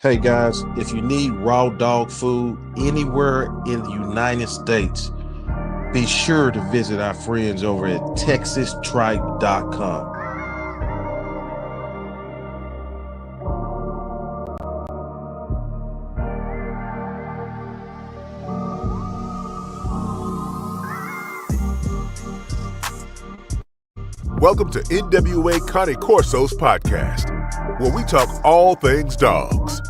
Hey guys, if you need raw dog food anywhere in the United States, be sure to visit our friends over at texastripe.com. Welcome to NWA Cane Corsos podcast, where we talk all things dogs.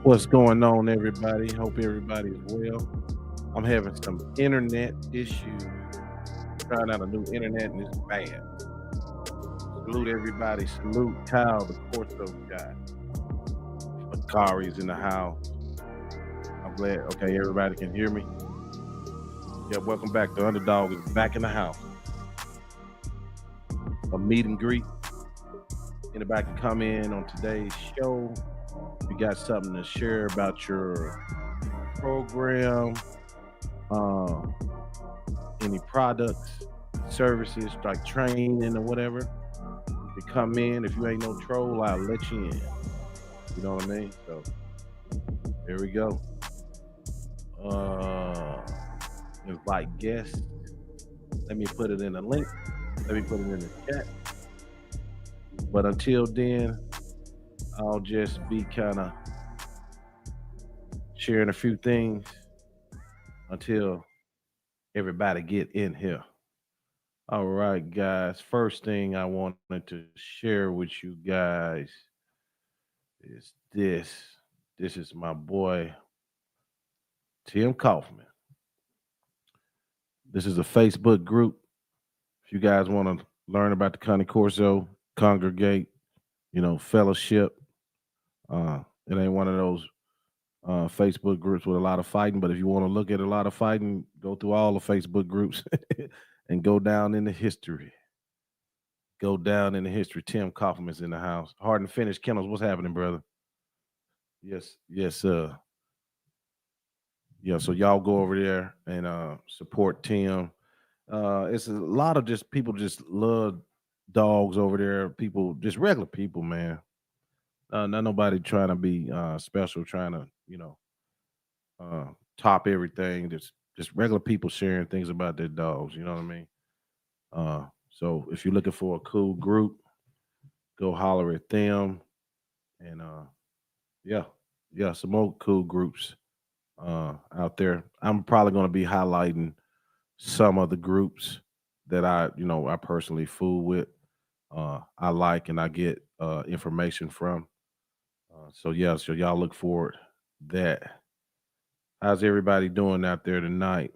What's going on, everybody? Hope everybody's well. I'm having some internet issues. Trying out a new internet and it's bad. Salute everybody. Salute Kyle, the Corso guy. Bakari's in the house. I'm glad. Okay, everybody can hear me. Yeah, welcome back. The Underdog is back in the house. A meet and greet. Anybody can come in on today's show. If you got something to share about your program, any products, services like training or whatever, you can come in. If you ain't no troll, I'll let you in. You know what I mean? So there we go. Invite guests. Let me put it in a link. Let me put it in the chat. But until then, I'll just be kind of sharing a few things until everybody get in here. All right, guys. First thing I wanted to share with you guys is this. This is my boy, Tim Kaufman. This is a Facebook group. If you guys want to learn about the Cane Corso, congregate, fellowship, it ain't one of those Facebook groups with a lot of fighting, but if you want to look at a lot of fighting, go through all the Facebook groups and go down in the history. Go down in the history. Tim Kaufman's in the house. Hard and Finished Kennels, what's happening, brother? Yes, yeah, so y'all go over there and support Tim. It's a lot of just people just love dogs over there. People, just regular people, man. Not nobody trying to be special, trying to, top everything. Just regular people sharing things about their dogs. You know what I mean? So if you're looking for a cool group, go holler at them. And yeah, some more cool groups out there. I'm probably going to be highlighting some of the groups that I personally fool with. I like and I get information from. So y'all look forward that. How's everybody doing out there tonight?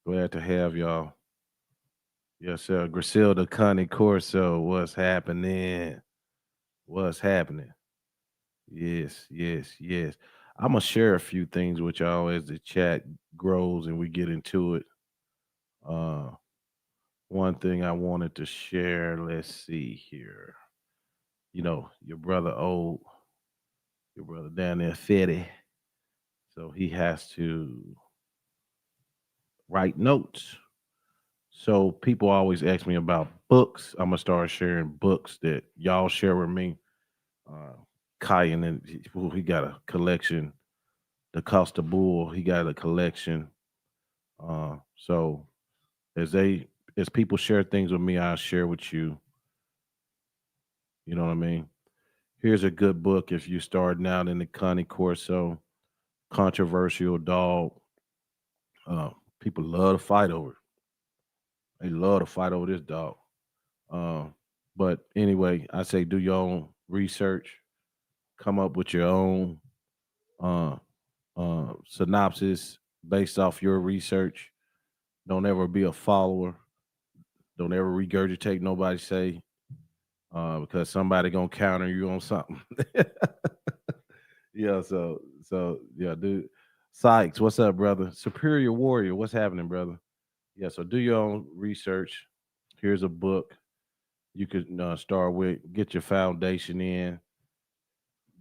Glad to have y'all. Yes, sir. Griselda Cane Corso, what's happening? What's happening? Yes. I'm gonna share a few things with y'all as the chat grows and we get into it. Uh, One thing I wanted to share. Let's see here. Your brother your brother down there, Fetty. So he has to write notes. So people always ask me about books. I'm gonna start sharing books that y'all share with me. Uh, Kyan and he got a collection. The Costa Bull, he got a collection. So as people share things with me, I'll share with you. You know what I mean? Here's a good book if you're starting out in the Cane Corso, controversial dog. Uh, People love to fight over it. They love to fight over this dog. But anyway, I say do your own research, come up with your own uh, synopsis based off your research. Don't ever be a follower. Don't ever regurgitate nobody say because somebody gonna counter you on something. Yeah, so yeah, dude. Sykes, what's up, brother? Superior Warrior, what's happening, brother? Yeah, so do your own research. Here's a book you could start with. Get your foundation in,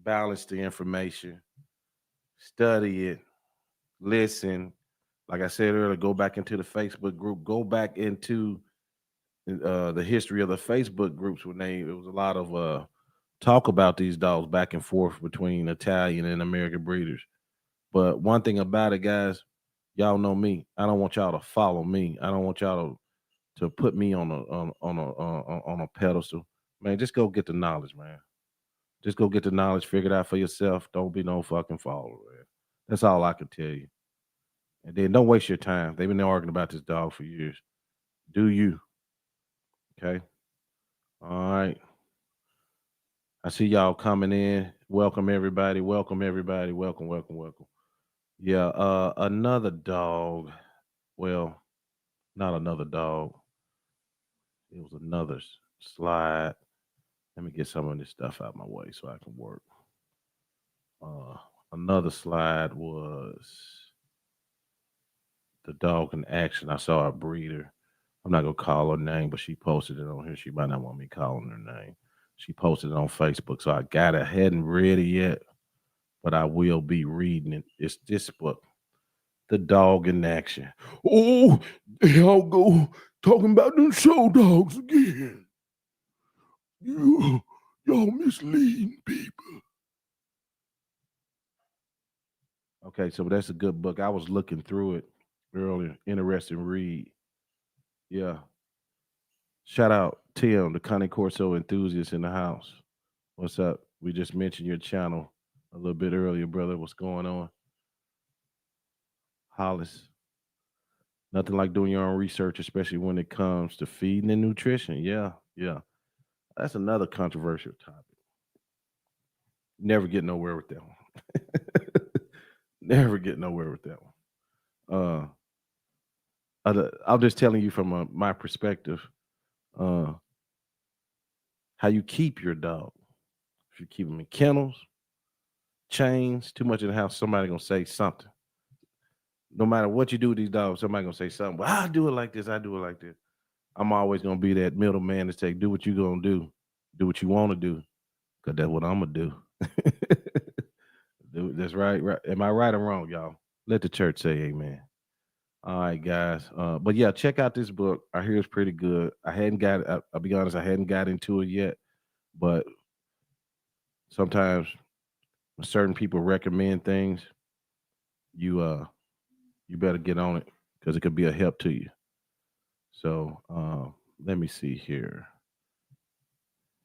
balance the information, study it, listen. Like I said earlier, go back into the Facebook group. Go back into the history of the Facebook groups when it was a lot of talk about these dogs back and forth between Italian and American breeders. But one thing about it, guys, y'all know me. I don't want y'all to follow me. I don't want y'all to put me on a pedestal. Man, just go get the knowledge, man. Just go get the knowledge, figure it out for yourself. Don't be no fucking follower, man. That's all I can tell you. And then don't waste your time. They've been arguing about this dog for years. Do you? Okay. All right. I see y'all coming in. Welcome everybody. Welcome everybody. Welcome, welcome, welcome. Yeah, another dog. Well, not another dog. It was another slide. Let me get some of this stuff out of my way so I can work. Uh, Another slide was the dog in action. I saw a breeder. I'm not gonna call her name, but she posted it on here. She might not want me calling her name. She posted it on Facebook, so I got it. I hadn't read it yet, but I will be reading it. It's this book, The Dog in Action. Oh, y'all go talking about them show dogs again. Y'all misleading people. Okay, so that's a good book. I was looking through it earlier. Interesting read. Yeah. Shout out Tim, the Cane Corso enthusiast in the house. What's up? We just mentioned your channel a little bit earlier, brother. What's going on? Hollis. Nothing like doing your own research, especially when it comes to feeding and nutrition. Yeah, yeah. That's another controversial topic. Never get nowhere with that one. Never get nowhere with that one. I'm just telling you from my perspective, uh, how you keep your dog. If you keep them in kennels, chains, too much in the house, somebody gonna say something. No matter what you do with these dogs, somebody gonna say something. Well, I do it like this. I do it like this. I'm always gonna be that middleman to say, do what you gonna do what you want to do, cause that's what I'm gonna do. That's right, right. Am I right or wrong, y'all? Let the church say amen. All right, guys. But yeah, check out this book. I hear it's pretty good. I hadn't got. I'll be honest. I hadn't got into it yet, but sometimes when certain people recommend things, you you better get on it because it could be a help to you. So let me see here.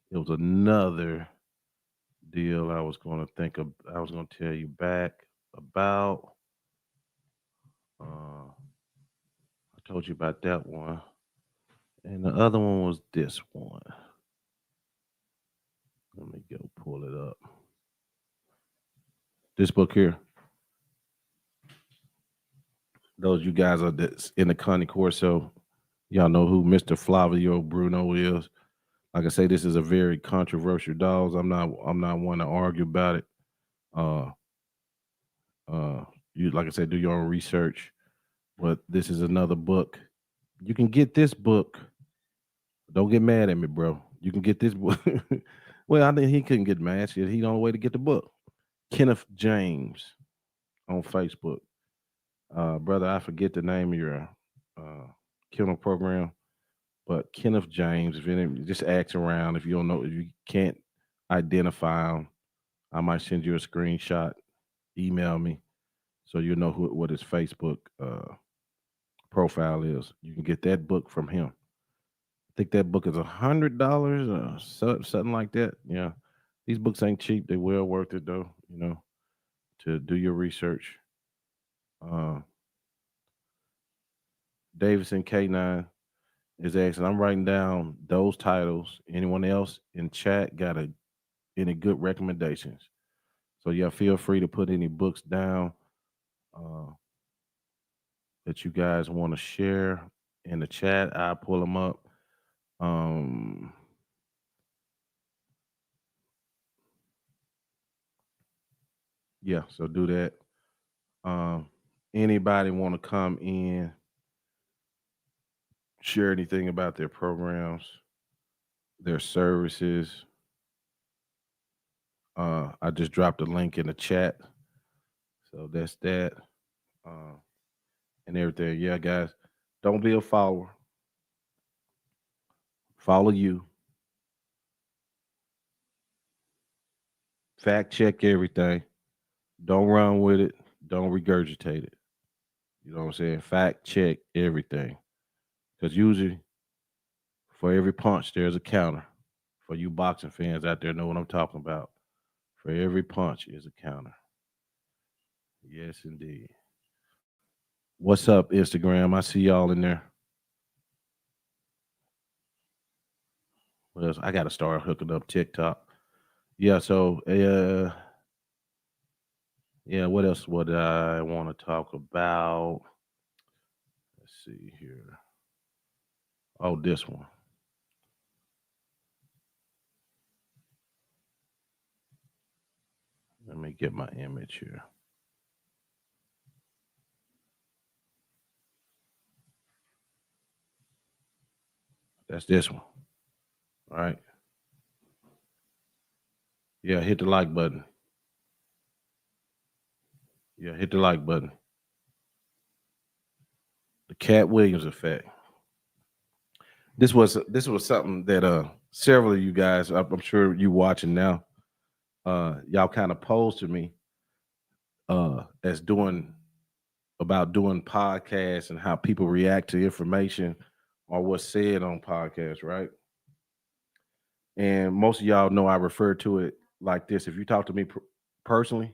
It was another deal I was going to think of. I was going to tell you back about. I told you about that one, and the other one was this one. Let me go pull it up. This book here. Those you guys are that's in the Cane Corso. Y'all know who Mr. Flavio Bruno is. Like I say, this is a very controversial dog. I'm not one to argue about it. Uh you like I said, do your own research. But this is another book. You can get this book. Don't get mad at me, bro. You can get this book. Well, I think he couldn't get mad. Shit, he the only way to get the book. Kenneth James on Facebook. Brother, I forget the name of your kennel program, but Kenneth James. If any, just ask around. If you don't know, if you can't identify him, I might send you a screenshot. Email me so you know what his Facebook profile is. You can get that book from him. I think that book is $100 or something like that. Yeah, these books ain't cheap. They well worth it though. To do your research. Uh, Davidson K9. is asking. I'm writing down those titles. Anyone else in chat got any good recommendations? So yeah, feel free to put any books down uh, that you guys want to share in the chat. I pull them up. Um, yeah, so do that. Um, Anybody want to come in, share anything about their programs, their services? I just dropped a link in the chat, so that's that, uh, and everything. Yeah, guys, don't be a follower. Follow you. Fact check everything. Don't run with it. Don't regurgitate it. You know what I'm saying? Fact check everything. Because usually for every punch, there's a counter. For you boxing fans out there, know what I'm talking about. For every punch is a counter. Yes, indeed. What's up, Instagram? I see y'all in there. What else? I got to start hooking up TikTok. Yeah, so, yeah, what else would I want to talk about? Let's see here. Oh, this one. Let me get my image here. That's this one. All right. Yeah, hit the like button. Yeah, hit the like button. The Cat Williams effect. This was something that several of you guys, I'm sure you watching now, y'all kind of posed to me as doing podcasts and how people react to information or what's said on podcasts, right? And most of y'all know I refer to it like this. If you talk to me personally,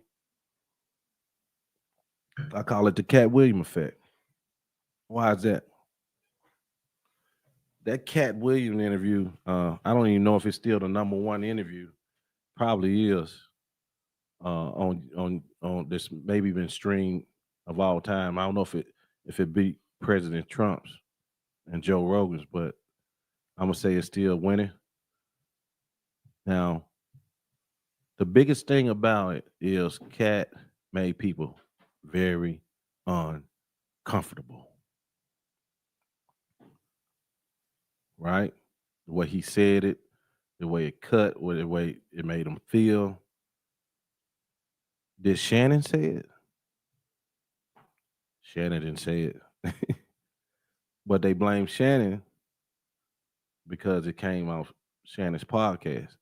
I call it the Cat William effect. Why is that? That Cat Williams interview, I don't even know if it's still the number one interview. Probably is on this maybe been streamed of all time. I don't know if it beat President Trump's and Joe Rogan's, but I'm gonna say it's still winning. Now, the biggest thing about it is Cat made people very uncomfortable, right? The way he said it, the way it cut, or the way it made him feel. Did Shannon say it? Shannon didn't say it. But they blame Shannon because it came off Shannon's podcast.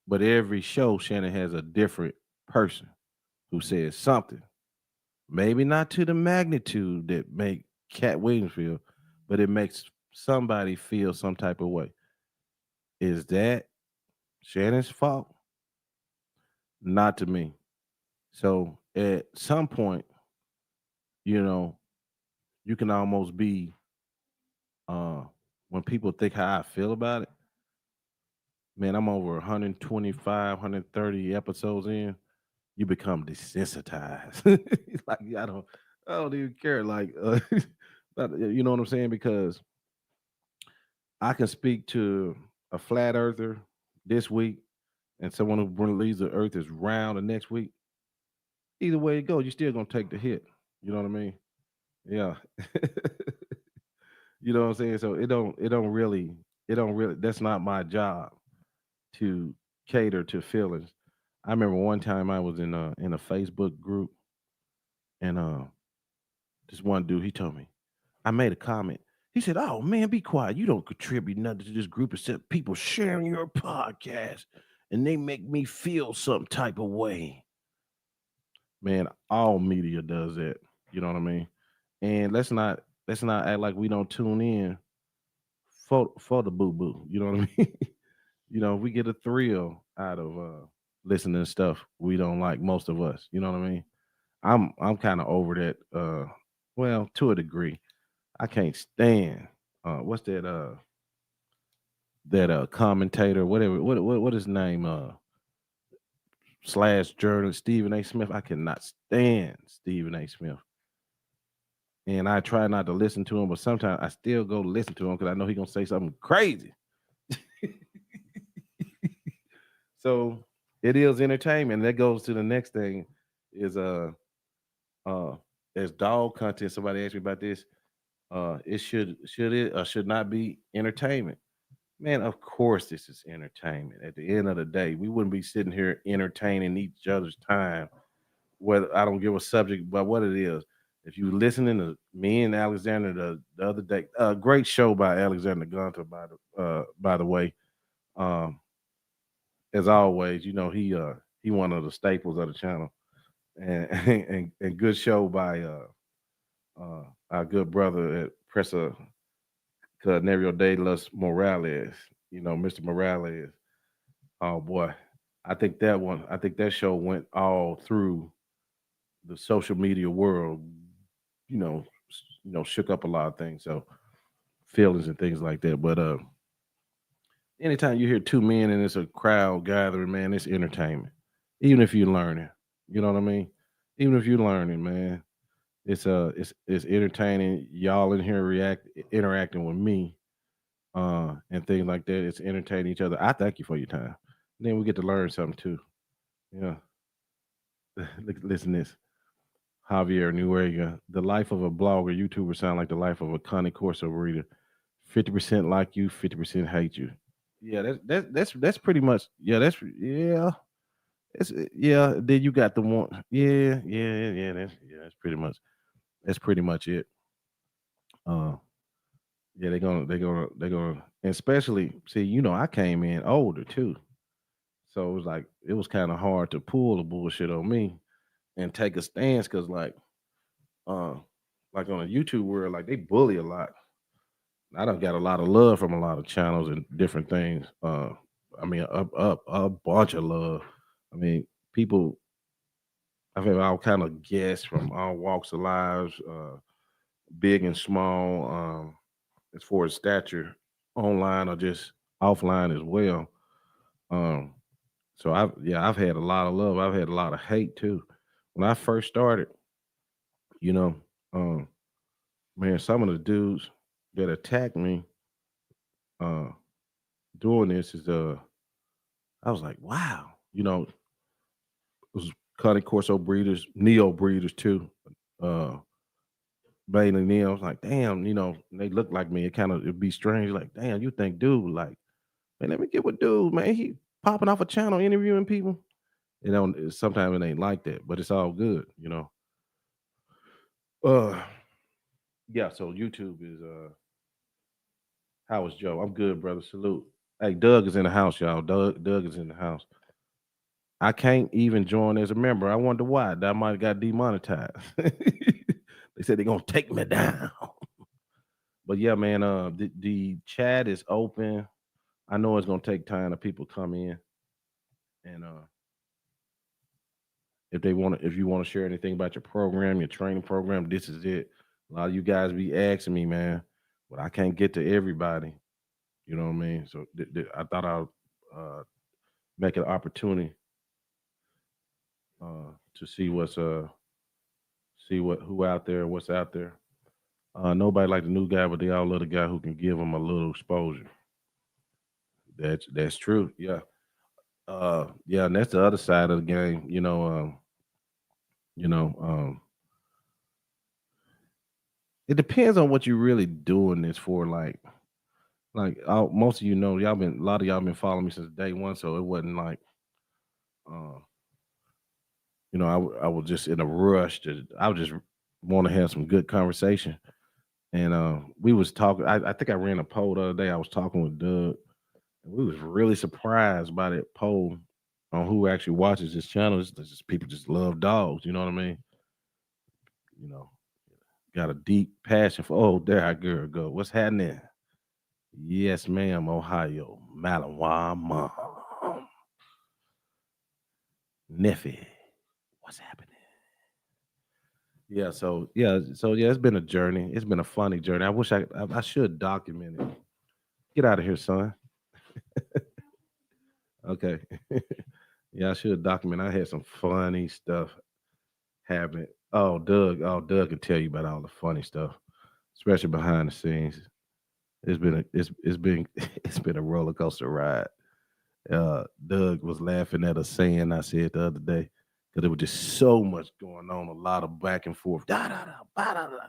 But every show, Shannon has a different person who says something. Maybe not to the magnitude that make Cat Williams feel, but it makes somebody feel some type of way. Is that Shannon's fault? Not to me. So at some point, you know, you can almost be when people think how I feel about it, man, I'm over 125, 130 episodes in. You become desensitized. Like I don't even care. Like, you know what I'm saying? Because I can speak to a flat earther this week and someone who believes the earth is round the next week. Either way it goes, you're still gonna take the hit. You know what I mean? Yeah. You know what I'm saying? So it don't really that's not my job to cater to feelings. I remember one time I was in a Facebook group and this one dude he told me I made a comment. He said, "Oh man, be quiet. You don't contribute nothing to this group except people sharing your podcast, and they make me feel some type of way." Man, all media does that. You know what I mean? And let's not act like we don't tune in for the boo boo. You know what I mean? We get a thrill out of listening to stuff we don't like. Most of us. You know what I mean? I'm kind of over that. Well, to a degree. I can't stand what's that commentator, whatever what his name, slash journalist Stephen A. Smith. I cannot stand Stephen A. Smith. And I try not to listen to him, but sometimes I still go listen to him because I know he's gonna say something crazy. So it is entertainment. That goes to the next thing is uh as dog content. Somebody asked me about this. It should it or should not be entertainment. Man, of course this is entertainment. At the end of the day, we wouldn't be sitting here entertaining each other's time. Whether I don't give a subject, but what it is. If you listening to me and Alexander the other day, great show by Alexander Gunter, by the way. Um, as always, he one of the staples of the channel, and and good show by our good brother at Pressa Cornelio de los Morales. Mr. Morales. Oh boy, I think that show went all through the social media world. Shook up a lot of things. So feelings and things like that. But anytime you hear two men and it's a crowd gathering, man, it's entertainment. Even if you're learning, you know what I mean. Even if you're learning, man, it's entertaining. Y'all in here interacting with me, and things like that. It's entertaining each other. I thank you for your time. Then we get to learn something too. Yeah. Listen to this. Javier Noriega. The life of a blogger, YouTuber sound like the life of a Cane Corso reader. 50% like you, 50% hate you. Yeah, that's pretty much. Yeah, yeah. Yeah. Then you got the one. Yeah. That's pretty much it. Uh, yeah, and especially see. I came in older too, so it was like it was kind of hard to pull the bullshit on me and take a stance because uh, like on the YouTube world, like they bully a lot. I don't got a lot of love from a lot of channels and different things. I mean, a bunch of love. I mean, people. I've had all kind of guests from all walks of lives, big and small, as far as stature, online or just offline as well. Um, so I've had a lot of love. I've had a lot of hate too. When I first started, you know, um, man, some of the dudes that attacked me uh doing this is I was like, wow, it was Cutting Corso breeders, Neo breeders too. Uh mainly Neo. I was like, damn, they look like me. It'd be strange, like, damn, you think dude like, man, let me get with dude, man. He popping off a channel interviewing people. Sometimes it ain't like that, but it's all good. Uh yeah, so YouTube is how is Joe? I'm good, brother. Salute. Hey, Doug is in the house, y'all. Doug is in the house. I can't even join as a member. I wonder why. That might have got demonetized. They said they're gonna take me down. But yeah, man, the chat is open. I know it's gonna take time to people come in, and if you want to share anything about your program, your training program, this is it. A lot of you guys be asking me, man, but I can't get to everybody. You know what I mean? So I thought I'll make an opportunity to see who out there, what's out there. Nobody like the new guy, but they all love the guy who can give them a little exposure. That's true. Yeah. Yeah, and that's the other side of the game. You know, it depends on what you're really doing this for. Most of a lot of y'all been following me since day one, so it wasn't like, uh, I was just in a rush I would just want to have some good conversation. And we was talking. I think I ran a poll the other day. I was talking with Doug, and we was really surprised by that poll on who actually watches this channel. It's just people just love dogs. You know what I mean? You know, got a deep passion for. Oh, there our girl go. What's happening? Yes, ma'am. Ohio, Malawai, mom, Neffy. What's happening? yeah, it's been a journey. It's been a funny journey. I wish I should document it. Get out of here, son. Okay. Yeah, I should document. I had some funny stuff happen. Doug can tell you about all the funny stuff, especially behind the scenes. It's been it's been a roller coaster ride. Doug was laughing at a saying I said the other day because there was just so much going on, a lot of back and forth, da da da, ba da da.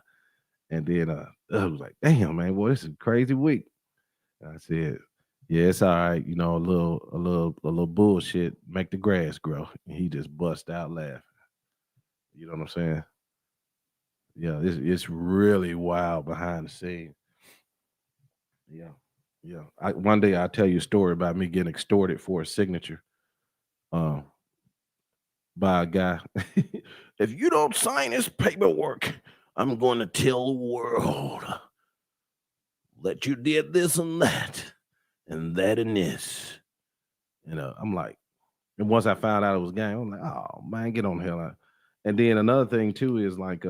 And then Doug was like, "Damn, man, boy, this is a crazy week." And I said, "Yeah, it's all right. You know, a little bullshit make the grass grow." And he just bust out laughing. You know what I'm saying? Yeah, it's really wild behind the scenes. Yeah, yeah. One day I'll tell you a story about me getting extorted for a signature. Um, by a guy. If you don't sign this paperwork, I'm going to tell the world that you did this and that and this. I'm like, and once I found out it was a game, I'm like, oh man, get on the hell out. And then another thing too is like,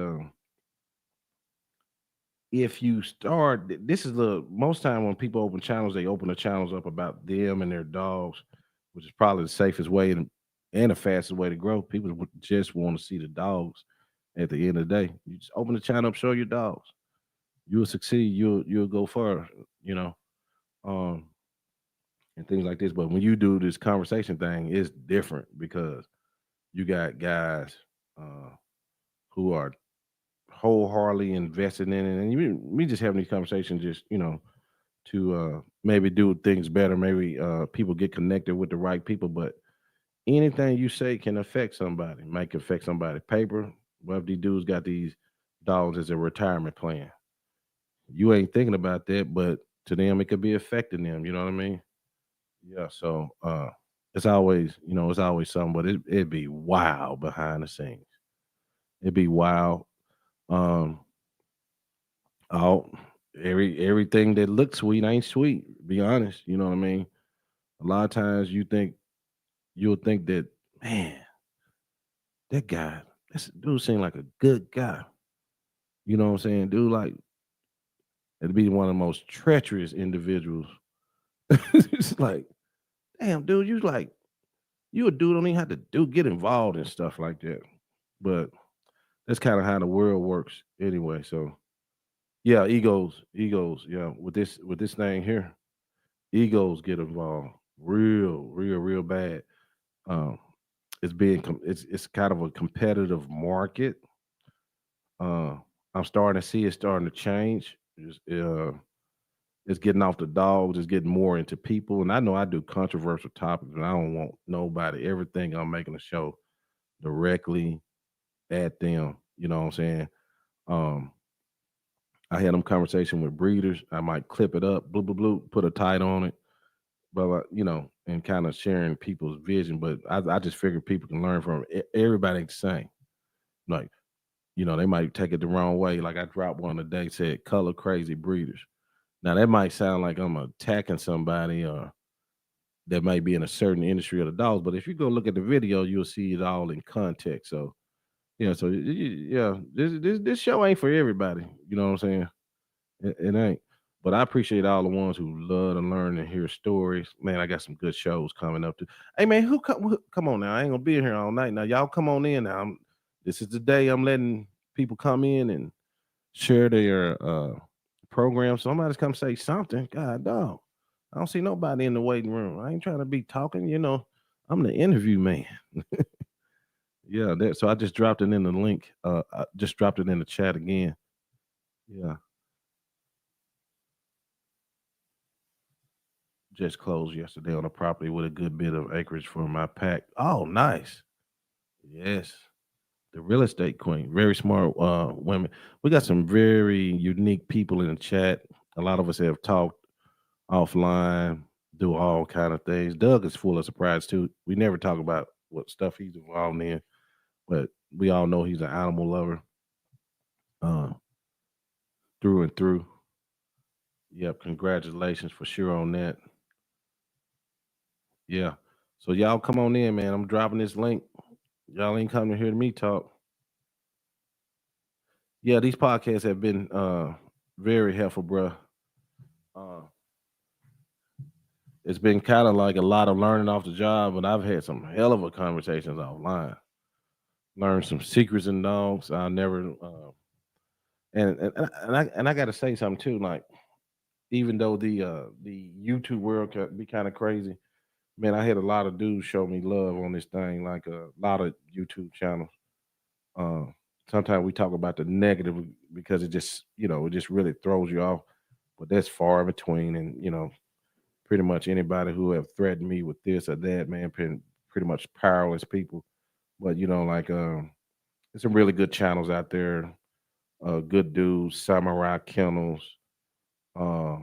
if you start, this is the most time when people open channels, they open the channels up about them and their dogs, which is probably the safest way and the fastest way to grow. People would just want to see the dogs at the end of the day. You just open the channel up, show your dogs. You'll succeed. You'll go far, you know, um, and things like this. But when you do this conversation thing, it's different because you got guys uh, who are wholeheartedly invested in it, and we just having these conversations, just to maybe do things better. Maybe people get connected with the right people, but anything you say can affect somebody. Might affect somebody. Paper. Well, if these dudes got these dollars as a retirement plan, you ain't thinking about that, but to them it could be affecting them. You know what I mean? Yeah. So it's always something, but it'd be wild behind the scenes. It'd be wild. Um, all everything that looks sweet ain't sweet. Be honest. You know what I mean? A lot of times you'll think that, man, that guy, this dude seemed like a good guy. You know what I'm saying? Dude, like, it'd be one of the most treacherous individuals. It's like, damn, dude, you a dude don't even have to get involved in stuff like that. But that's kind of how the world works anyway. So yeah, egos, yeah. With this thing here, egos get involved real bad. Um, it's kind of a competitive market. Uh, I'm starting to see it starting to change. It's getting off the dogs. It's getting more into people. And I know I do controversial topics, and I don't want nobody everything I'm making a show directly at them. You know what I'm saying? Um, I had them conversation with breeders. I might clip it up, blue, blue, blue, put a title on it, but and kind of sharing people's vision. But I just figure people can learn from it. Everybody ain't the same. Like, they might take it the wrong way. Like I dropped one today, said color crazy breeders. Now that might sound like I'm attacking somebody or that might be in a certain industry of the dogs, but if you go look at the video, you'll see it all in context. So yeah, so yeah, this show ain't for everybody. You know what I'm saying? It ain't. But I appreciate all the ones who love to learn and hear stories. Man, I got some good shows coming up too. Hey man, come on now? I ain't gonna be here all night. Now y'all come on in now. This is the day I'm letting people come in and share their program. Somebody's come say something. God dog. I don't see nobody in the waiting room. I ain't trying to be talking. I'm the interview man. Yeah, so I just dropped it in the link. I just dropped it in the chat again. Yeah. Just closed yesterday on a property with a good bit of acreage for my pack. Oh, nice. Yes. The real estate queen. Very smart women. We got some very unique people in the chat. A lot of us have talked offline, do all kind of things. Doug is full of surprise too. We never talk about what stuff he's involved in, but we all know he's an animal lover, uh, through and through. Yep, congratulations for sure on that. Yeah. So y'all come on in, man. I'm dropping this link. Y'all ain't coming to hear me talk. Yeah, these podcasts have been very helpful, bro. Uh, it's been kind of like a lot of learning off the job, but I've had some hell of a conversations offline. Learned some secrets in dogs. I never, and I got to say something too. Like, even though the YouTube world can be kind of crazy, man, I had a lot of dudes show me love on this thing. Like a lot of YouTube channels. Uh, Sometimes we talk about the negative because it just, it just really throws you off. But that's far in between, and pretty much anybody who have threatened me with this or that, man, pretty much powerless people. But like there's some really good channels out there. Good dudes, Samurai Kennels, uh,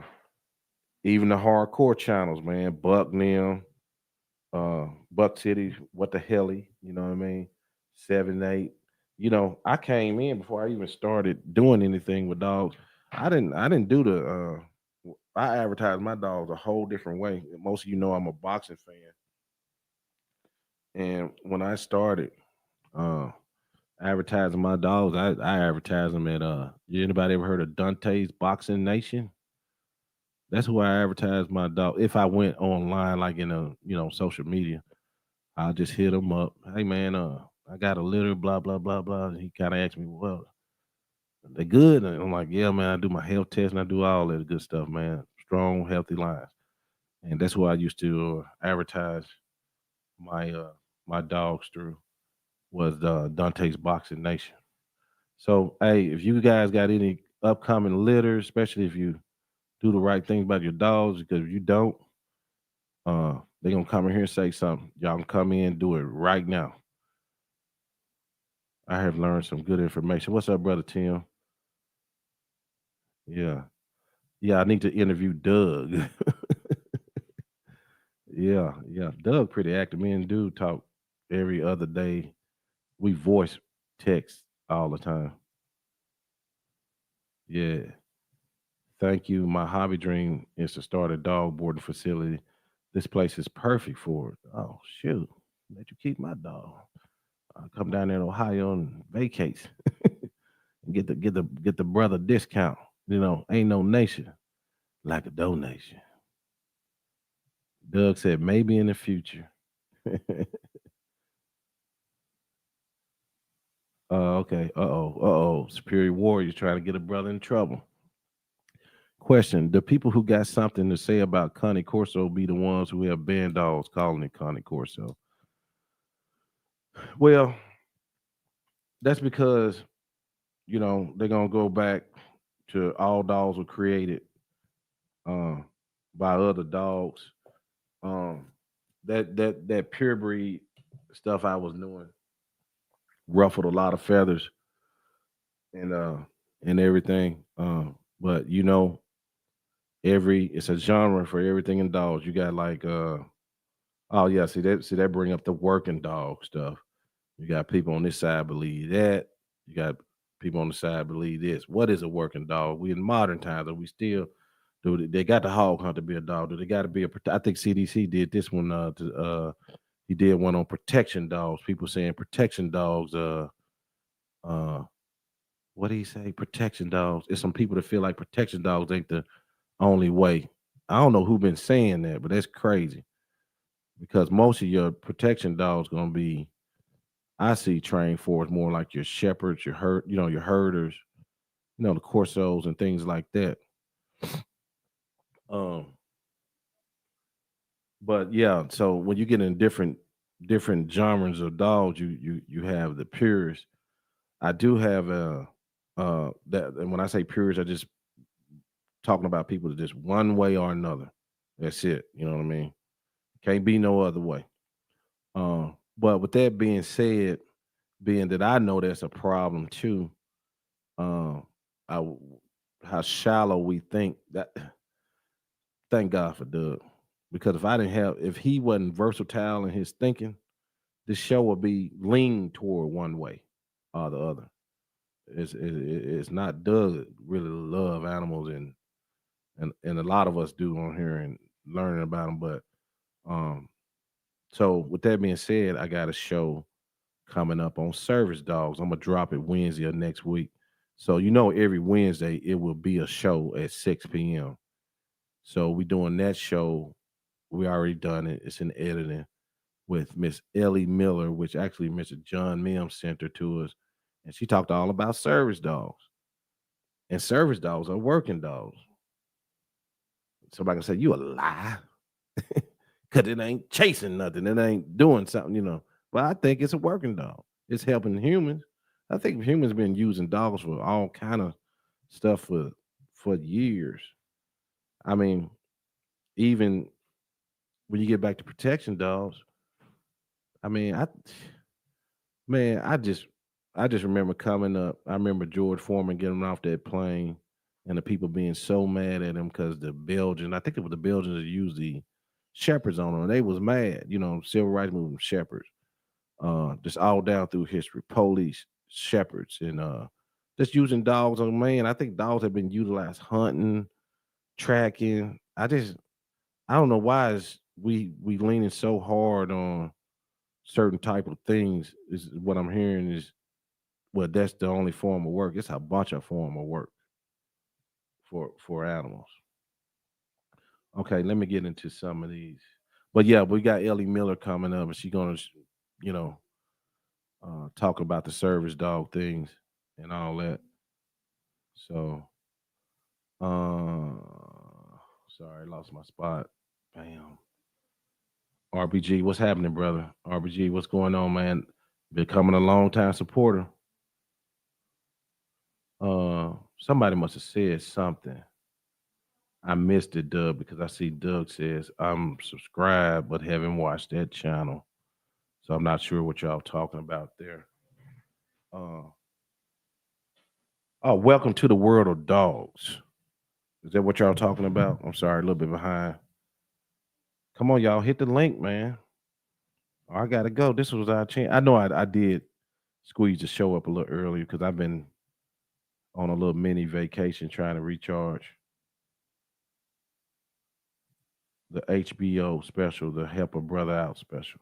even the hardcore channels, man, Buck Nim, Buck City, what the helly, you know what I mean? 7 8. I came in before I even started doing anything with dogs. I didn't do the I advertise my dogs a whole different way. Most of you know I'm a boxing fan. And when I started uh advertising my dogs, I advertise them at anybody ever heard of Dante's Boxing Nation? That's who I advertise my dog. If I went online like in a social media, I'll just hit him up. Hey man, I got a litter, blah blah blah blah. And he kind of asked me, well, they good? And I'm like, yeah, man. I do my health test and I do all that good stuff, man. Strong, healthy lines, and that's who I used to advertise my my dogs through was Dante's Boxing Nation. So, hey, if you guys got any upcoming litters, especially if you do the right things about your dogs, because if you don't, they're gonna come in here and say something. Y'all can come in and do it right now. I have learned some good information. What's up, brother Tim? Yeah. Yeah, I need to interview Doug. Yeah, yeah. Doug pretty active. Me and dude talk every other day. We voice text all the time. Yeah. Thank you. My hobby dream is to start a dog boarding facility. This place is perfect for it. Oh shoot. Let you keep my dog. I'll come down there in Ohio and vacates. Get the brother discount. Ain't no nation like a donation. Doug said maybe in the future. Okay. Uh-oh. Uh-oh. Superior warriors trying to get a brother in trouble. Question: the people who got something to say about Cane Corso be the ones who have banned dogs calling it Cane Corso? Well, that's because, they're gonna go back to all dogs were created uh, by other dogs. Um, that pure breed stuff I was doing ruffled a lot of feathers and everything. But it's a genre for everything in dogs. You got like oh yeah, see that bring up the working dog stuff. You got people on this side believe that. You got people on the side believe this. What is a working dog? We in modern times, are we still do they got the hog hunt to be a dog? Do they got to be I think CDC did this one. He did one on protection dogs. People saying protection dogs. Uh, what do you say? Protection dogs. It's some people that feel like protection dogs ain't the only way. I don't know who been saying that, but that's crazy because most of your protection dogs gonna be I see trained for is more like your shepherds, your herders, the corsos and things like that. Um, but yeah, so when you get in different genres of dogs, you have the pures. I do have that, and when I say pures, I just talking about people that just one way or another. That's it. You know what I mean? Can't be no other way. But with that being said, being that I know that's a problem too, um, I w how shallow we think that thank God for Doug. Because if he wasn't versatile in his thinking, this show would be leaned toward one way or the other. It's not Doug really love animals and a lot of us do on here and learning about them. But um, so with that being said, I got a show coming up on service dogs. I'm gonna drop it Wednesday of next week. So every Wednesday it will be a show at 6 p.m. So we doing that show. We already done it. It's in editing with Miss Ellie Miller, which actually Mr. John Mims sent her to us, and she talked all about service dogs. And service dogs are working dogs. Somebody can say you a lie because it ain't chasing nothing. It ain't doing something. But I think it's a working dog. It's helping humans. I think humans been using dogs for all kind of stuff for years. I mean, even when you get back to protection dogs, I mean, man, I just remember coming up. I remember George Foreman getting off that plane and the people being so mad at him because the Belgians, I think it was the Belgians that used the shepherds on them. They was mad, civil rights movement shepherds. Just all down through history, police, shepherds, and just using dogs on man. I think dogs have been utilized hunting, tracking. I don't know why is we leaning so hard on certain type of things. Is what I'm hearing is well, that's the only form of work. It's a bunch of form of work for animals. Okay, let me get into some of these. But yeah, we got Ellie Miller coming up, and she's gonna, you know, talk about the service dog things and all that. So, uh, sorry, I lost my spot. Bam. RBG, what's happening, brother? RBG, what's going on, man? Becoming a long time supporter. Somebody must have said something. I missed it, Doug, because I see Doug says I'm subscribed but haven't watched that channel. So I'm not sure what y'all talking about there. Uh, oh, welcome to the world of dogs. Is that what y'all talking about? I'm sorry, a little bit behind. Come on, y'all, hit the link, man. Oh, I gotta go. This was our chance. I know I did squeeze the show up a little earlier because I've been on a little mini vacation trying to recharge. The HBO special, the Help a Brother Out special.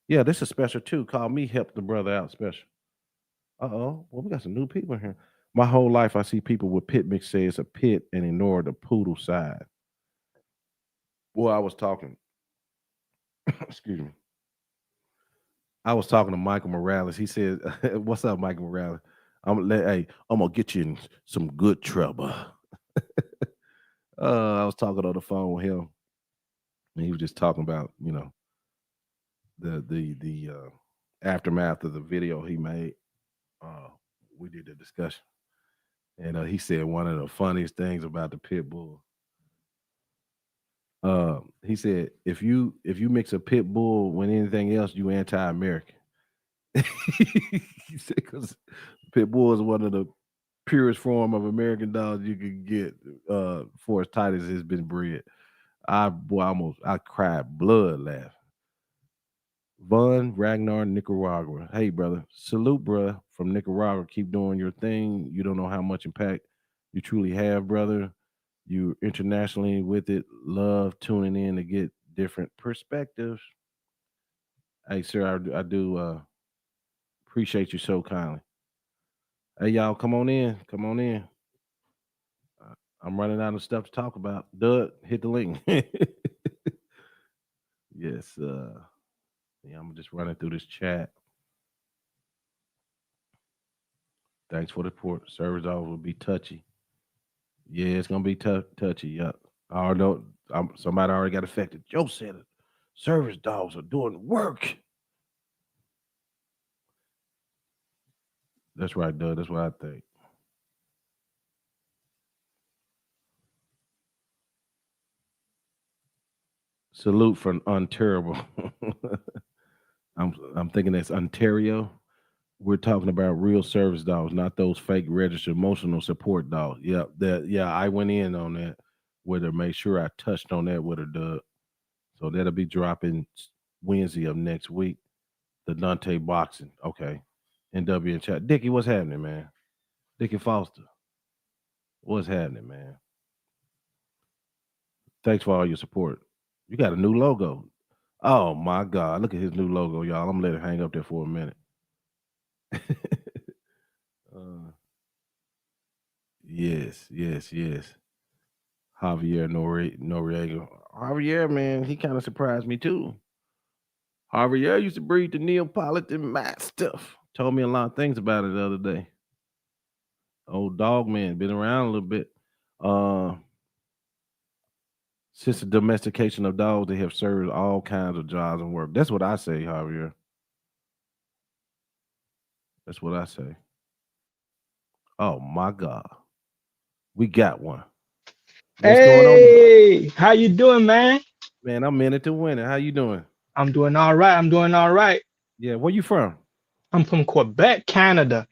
Yeah, this is special too. Call me Help the Brother Out special. Uh-oh. Well, we got some new people in here. My whole life I see people with pit mix say it's a pit and ignore the poodle side. Well, I was talking, excuse me. I was talking to Michael Morales. He said, "What's up, Michael Morales? I'm gonna get you in some good trouble." I was talking on the phone with him, and he was just talking about the aftermath of the video he made. Uh, we did the discussion, and he said one of the funniest things about the pit bull. He said if you mix a pit bull with anything else, you anti-American. He said because pit bull is one of the purest form of American dogs you could get for as tight as it's been bred. I cried blood laughing. Von Ragnar, Nicaragua. Hey, brother. Salute, bruh, from Nicaragua. Keep doing your thing. You don't know how much impact you truly have, brother. You internationally with it. Love tuning in to get different perspectives. Hey, sir, I do appreciate you so kindly. Hey, y'all, come on in. Come on in. I'm running out of stuff to talk about. Doug, hit the link. Yes. Yeah, I'm just running through this chat. Thanks for the support. Service dog will be touchy. Yeah, it's gonna be touchy. Yeah, I already know. Somebody already got affected. Joe said it. Service dogs are doing work. That's right, Doug. That's what I think. Salute from Ontario. I'm thinking that's Ontario. We're talking about real service dogs, not those fake registered emotional support dogs. Yeah, I went in on that with her, made sure I touched on that with her, Doug. So that'll be dropping Wednesday of next week. The Dante boxing. Okay. NW in chat. Dickie, what's happening, man? Dickie Foster. What's happening, man? Thanks for all your support. You got a new logo. Oh my God. Look at his new logo, y'all. I'm gonna let it hang up there for a minute. uh, Yes, yes, yes. Javier Noriega. Javier, man, he kind of surprised me too. Javier used to breed the Neapolitan Mastiff. Told me a lot of things about it the other day. Old dog man, been around a little bit. Uh, since the domestication of dogs, they have served all kinds of jobs and work. That's what I say, Javier. That's what I say. Oh my God, we got one. What's going on, Hey, how you doing, man? man? I'm in it to win it. How you doing? I'm doing all right. I'm doing all right. Yeah, where you from? I'm from Quebec, Canada.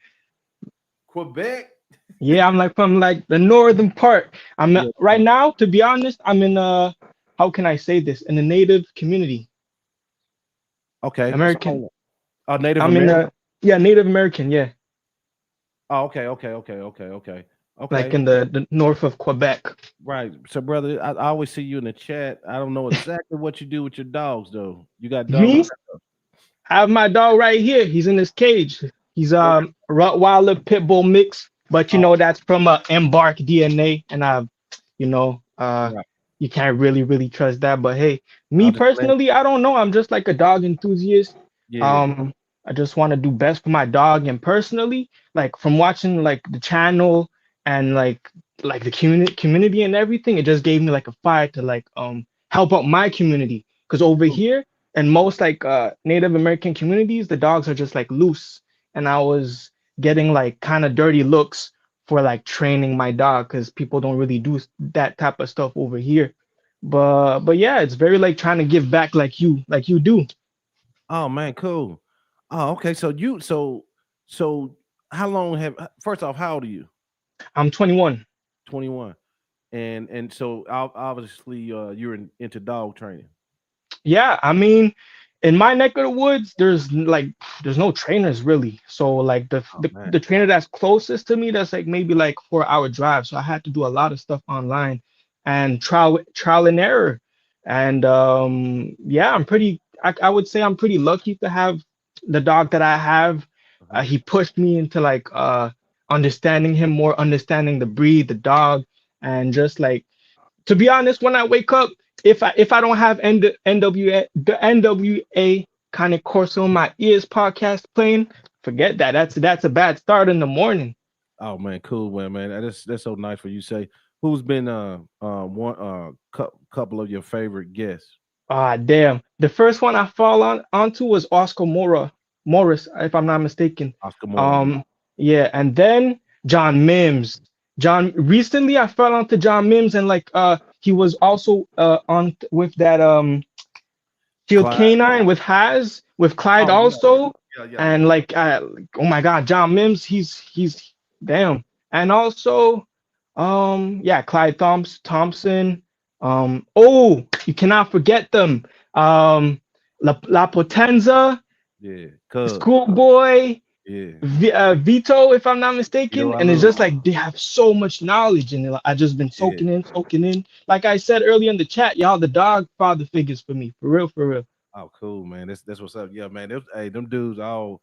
Quebec. Yeah, I'm like from like the northern part. Yeah. Right now, to be honest, I'm in how can I say this? In the native community, Okay. American. So, Native I'm in American. a yeah, Native American, yeah, Oh, okay, okay, okay, okay, okay, like okay. in the north of Quebec. Right. So, brother, I always see you in the chat. I don't know exactly what you do with your dogs, though. You got dogs? Me, I have my dog right here. He's in his cage. He's What? Rottweiler pit bull mix, but Oh, that's from embark DNA, and you know, right. you can't really trust that. But hey, me I'm just glad. personally, I don't know. I'm just like a dog enthusiast. Yeah. Um, I just want to do best for my dog, and personally, like from watching like the channel and like the community and everything, it just gave me like a fire to like help out my community. Because over Cool. here in most like Native American communities, the dogs are just like loose, and I was getting like kind of dirty looks for like training my dog because people don't really do that type of stuff over here. But yeah, it's very like trying to give back like you do. Oh man, cool. Oh, okay. So how long have? First off, how old are you? I'm 21. 21. And so obviously you're into dog training. Yeah, I mean, in my neck of the woods, there's no trainers really. So like the Oh the, man. the trainer that's closest to me, that's like maybe like 4 hour drive. So I had to do a lot of stuff online and trial and error. And yeah, I would say I'm pretty lucky to have the dog that I have. Uh-huh. He pushed me into like understanding him more, understanding the breed, the dog, and just like to be honest, when I wake up, if I don't have NWA the NWA Cane Corso in my ears podcast playing, forget that. That's a bad start in the morning. Oh man, cool man. That's so nice for you. Say who's been one couple of your favorite guests? Ah, damn. The first one I fall onto was Oscar Morris, if I'm not mistaken. Oscar Moore. Yeah. Um, yeah, and then John Mims. John recently I fell onto John Mims and like he was also on with that Shield Clyde. Canine with Haz, with Clyde Oh yeah. also, Yeah. and oh my God, John Mims, he's damn, and also, yeah, Clyde Thompson, oh, you cannot forget them, La Potenza, Yeah. Cub. Schoolboy, Yeah. Vito, if I'm not Vito mistaken, and it's Alou. just like they have so much knowledge, and I just been Yeah. soaking in. Like I said earlier in the chat, y'all the dog father figures for me, for real, for real. Oh, cool, man. That's what's up. Yeah, man. Hey, them dudes all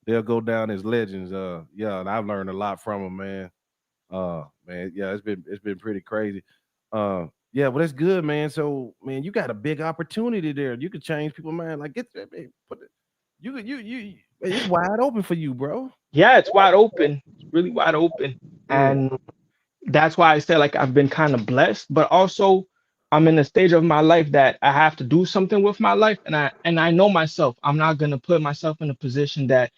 they'll go down as legends. Yeah, and I've learned a lot from them, man. Man, yeah, it's been pretty crazy. Yeah, but that's good, man. So, man, you got a big opportunity there. You could change people's mind. Like, get that, man, you could, man, it's wide open for you, bro. Yeah, it's wide open. It's really wide open. Yeah, And that's why I said like I've been kind of blessed, but also I'm in a stage of my life that I have to do something with my life, and I know myself. I'm not gonna put myself in a position that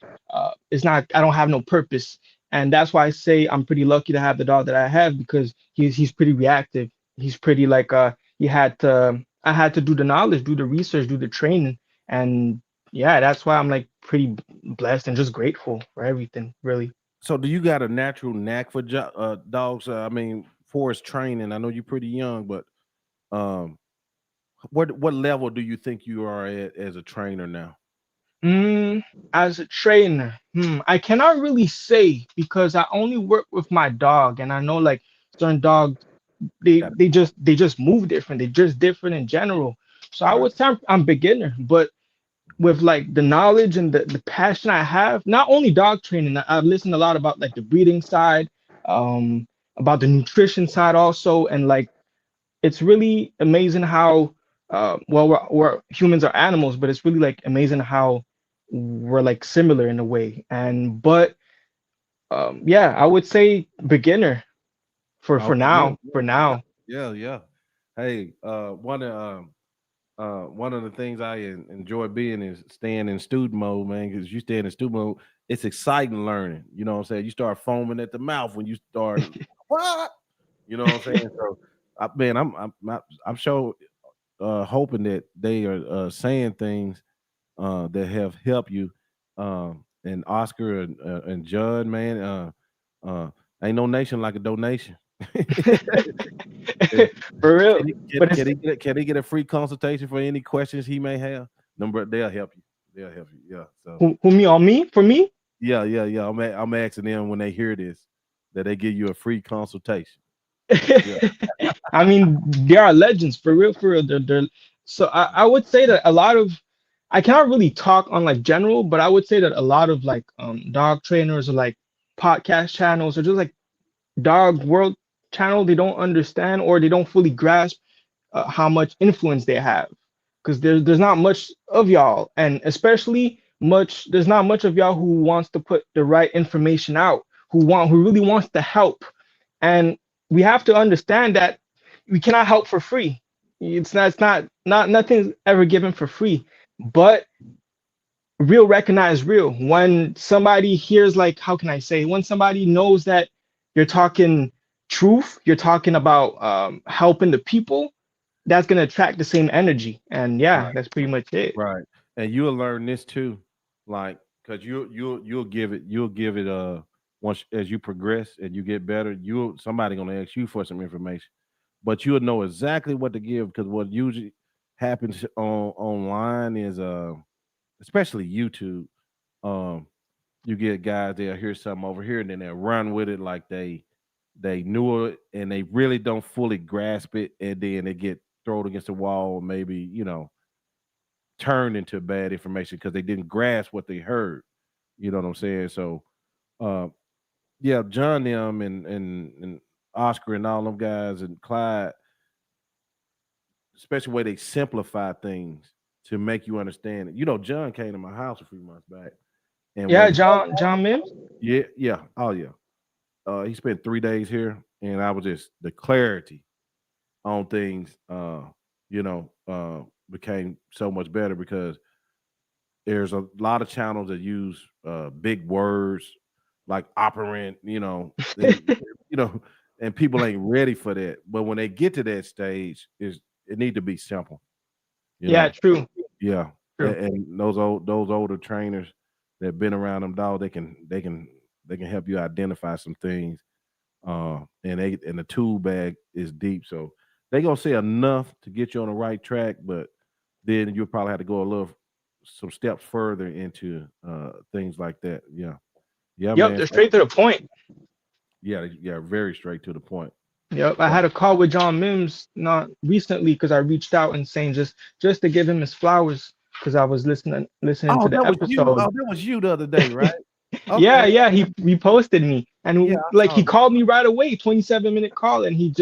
it's not. I don't have no purpose, and that's why I say I'm pretty lucky to have the dog that I have because he's pretty reactive. He's pretty like he had to. I had to do the knowledge, do the research, do the training, and yeah, that's why I'm like pretty blessed and just grateful for everything, really. so, do you got a natural knack for dogs? I mean, forest training. I know you're pretty young, but um, what level do you think you are at as a trainer now? Mm, as a trainer, I cannot really say because I only work with my dog, and I know like certain dogs, Got they just move different. They're just different in general. So I right. would say I'm beginner, but with like the knowledge and the passion I have, not only dog training, I've listened a lot about like the breeding side, about the nutrition side also, and like it's really amazing how well we're humans are animals, but it's really like amazing how we're like similar in a way. And but yeah, I would say beginner for Okay, yeah, now. For yeah, now. yeah, yeah. Hey, one of the things I enjoy being is staying in student mode, man. Because you stay in student mode, it's exciting learning. You know what I'm saying? You start foaming at the mouth when you start what? You know what I'm saying? So, man, I'm sure hoping that they are saying things that have helped you. And Oscar and Judd, man, uh, ain't no nation like a donation. And For real. can he But it's can he get a free consultation for any questions he may have? Number they'll help you. They'll help you. Yeah. So who me on me for me. yeah, yeah, yeah. I'm asking them when they hear this that they give you a free consultation. Yeah. I mean, they are legends for real, for real. They're so I would say that a lot of I cannot really talk on like general, but I would say that a lot of like dog trainers or like podcast channels or just like dog world channel, they don't understand or they don't fully grasp how much influence they have, because there's not much of y'all, and especially much there's not much of y'all who wants to put the right information out, who really wants to help. And we have to understand that we cannot help for free. It's not nothing's ever given for free. But real recognize real when somebody hears, like, how can I say, when somebody knows that you're talking truth, you're talking about helping the people, that's going to attract the same energy. And yeah, Right. that's pretty much it. Right. And you'll learn this too, like because you'll give it once as you progress and you get better, you'll somebody gonna ask you for some information, but you'll know exactly what to give because what usually happens on online is especially YouTube. Um, you get guys they'll hear something over here and then they'll run with it like they knew it and they really don't fully grasp it and then they get thrown against the wall, maybe turned into bad information because they didn't grasp what they heard. You know what I'm saying? So uh, yeah, John them and Oscar and all them guys and Clyde, especially the way they simplify things to make you understand it. John came to my house a few months back, and Yeah, when John Mims. yeah, yeah, oh yeah, he spent 3 days here, and I was just the clarity on things, became so much better because there's a lot of channels that use big words like operant, you know, and people ain't ready for that. But when they get to that stage, it need to be simple, you Yeah, know. true, Yeah, true. and those older trainers that been around them dogs, they can help you identify some things. And the tool bag is deep, so they gonna say enough to get you on the right track, but then you'll probably have to go a little some steps further into things like that. Yeah, yeah, Yep, man. they're So straight to the point. yeah, yeah, very straight to the point. Yep, I So, had a call with John Mims not recently because I reached out and saying just to give him his flowers because I was listening oh, to the that was you. episode. Oh, that was you the other day, right? Yeah, Okay. yeah, he reposted me, Yeah, and I like saw he that. called me right away, 27-minute call, and he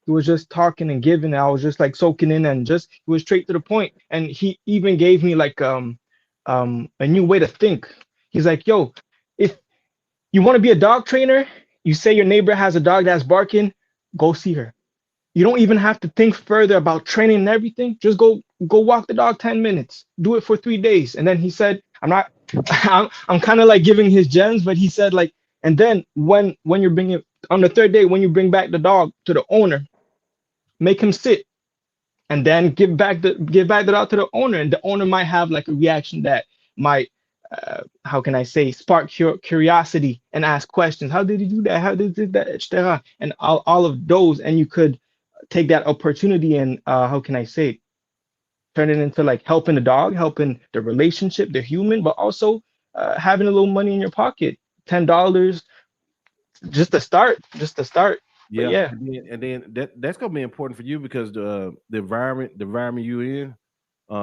was just talking and giving. I was just like soaking in, and just he was straight to the point, and he even gave me like a new way to think. He's like, yo, if you want to be a dog trainer, you say your neighbor has a dog that's barking, go see her. You don't even have to think further about training and everything. Just go walk the dog 10 minutes. Do it for 3 days. And then he said, I'm not I'm kind of like giving his gems, but he said like, and then when you're bringing on the third day, when you bring back the dog to the owner, make him sit and then give back the dog to the owner, and the owner might have like a reaction that might how can I say, spark curiosity and ask questions. How did he do that? How did he do that, etc., and all of those, and you could take that opportunity and how can I say, turn it into like helping the dog, helping the relationship, the human, but also having a little money in your pocket, $10, just to start. But Yeah, yeah. and then that's gonna be important for you because the environment you in,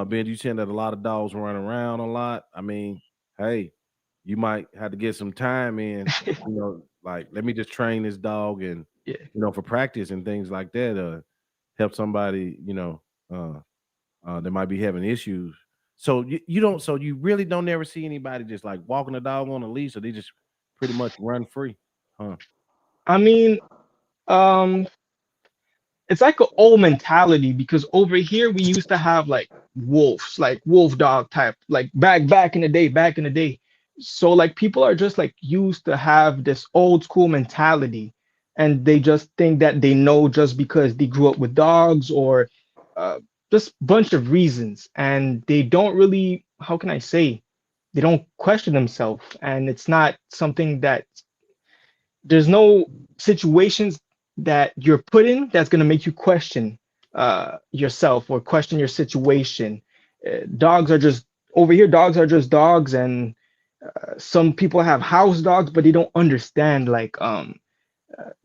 being you saying that a lot of dogs run around a lot. I mean, hey, you might have to get some time in. Like let me just train this dog and Yeah. for practice and things like that. Help somebody, that might be having issues. So you don't, so you really don't ever see anybody just like walking a dog on a leash, or they just pretty much run free, huh? I mean, um, it's like an old mentality because over here we used to have like wolves, like wolf dog type, like back in the day. So like people are just like used to have this old school mentality, and they just think that they know just because they grew up with dogs or uh, just bunch of reasons, and they don't really, how can I say, they don't question themselves, and it's not something that there's no situations that you're put in that's going to make you question yourself or question your situation. Dogs are just over here, dogs are just dogs, and some people have house dogs, but they don't understand like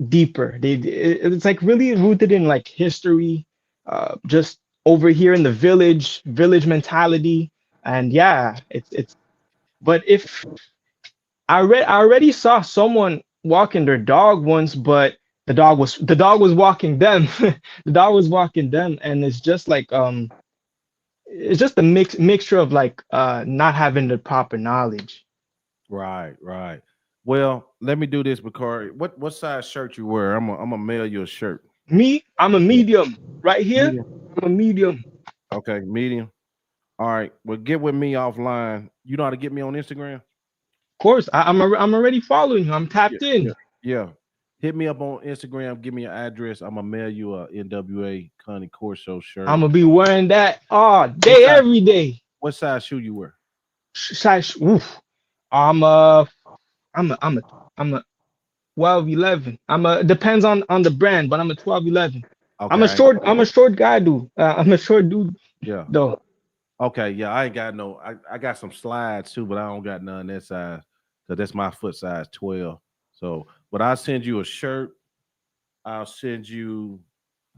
deeper. It's like really rooted in like history, just over here in the village mentality. And yeah, it's but if I already saw someone walking their dog once, but the dog was walking them. The dog was walking them, and it's just like it's just a mixture of like not having the proper knowledge. Right, right. Well, let me do this, Bakari. What size shirt you wear? I'm gonna mail you a shirt. Me, I'm a Yeah. medium. Right here, Medium. I'm a medium. Okay, medium. All right. Well, get with me offline. You know how to get me on Instagram? Of course, I'm already following you. I'm Yeah, tapped yeah, in. yeah. Hit me up on Instagram. Give me your address. I'm gonna mail you a NWA Cane Corso shirt. I'm gonna be wearing that all What day, size? every day. What size shoe you wear? Size, oof. I'm a, I'm a 12, 11. I'm a depends on the brand, but I'm a 12, 11. Okay. I'm a short guy, dude. I'm a short dude Yeah. though. Okay. Yeah. I ain't got no. I got some slides too, but I don't got none that size. So that's my foot size 12. So, but I'll send you a shirt. I'll send you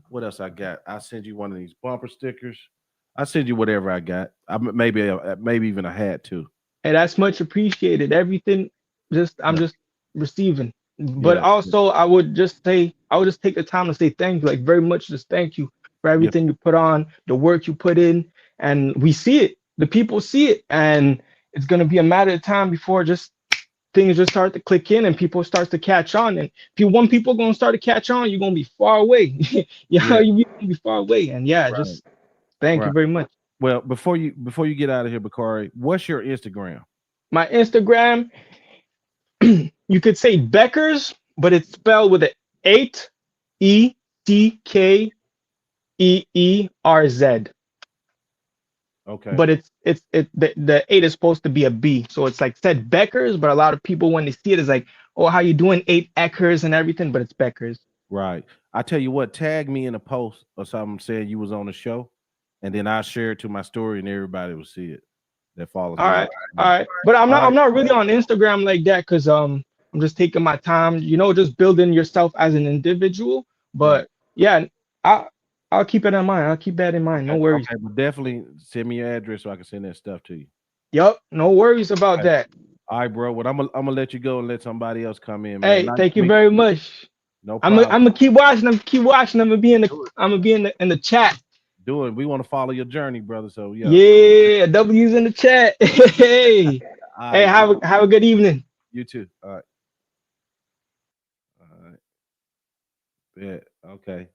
what else I got. I'll send you one of these bumper stickers. I'll send you whatever I got. Maybe even a hat too. And that's much appreciated. Everything just I'm Yeah. just receiving. But Yeah. also I would just take the time to say thank you, like very much just thank you for Yeah. everything you put on, the work you put in, and we see it. The people see it, and it's gonna be a matter of time before just things just start to click in and people start to catch on. And if you want people gonna start to catch on, you're gonna be far away. Yeah, Yeah. you're gonna be far away. And yeah, Right. just thank you Right. very much. Well, before you get out of here, Bakari, what's your Instagram? My Instagram, you could say Beckers, but it's spelled with an 8 ECKEERZ. Okay. But the eight is supposed to be a B. So it's like said Beckers, but a lot of people when they see it is like, oh, how you doing? 8 Eckers and everything, but it's Beckers. Right. I tell you what, tag me in a post or something saying you was on the show, and then I'll share it to my story, and everybody will see it that follows All me. right, all right. But All I'm right. not really on Instagram like that because I'm just taking my time, just building yourself as an individual. Right. But yeah, I I'll keep it in mind. I'll keep that in mind. No Okay. worries. Okay. But definitely send me your address so I can send that stuff to you. Yup, no worries about All right, that. all right, bro. Well, I'm gonna let you go and let somebody else come in, man. Hey, Nice thank to you meet very much. you. No problem. I'm gonna keep watching. I'm keep watching. Do it. I'm gonna be in the chat. Do it. We want to follow your journey, brother. So yeah. Yeah, W's in the chat. Hey, All hey, right. have a good evening. You too. All right. All right. Yeah. Okay.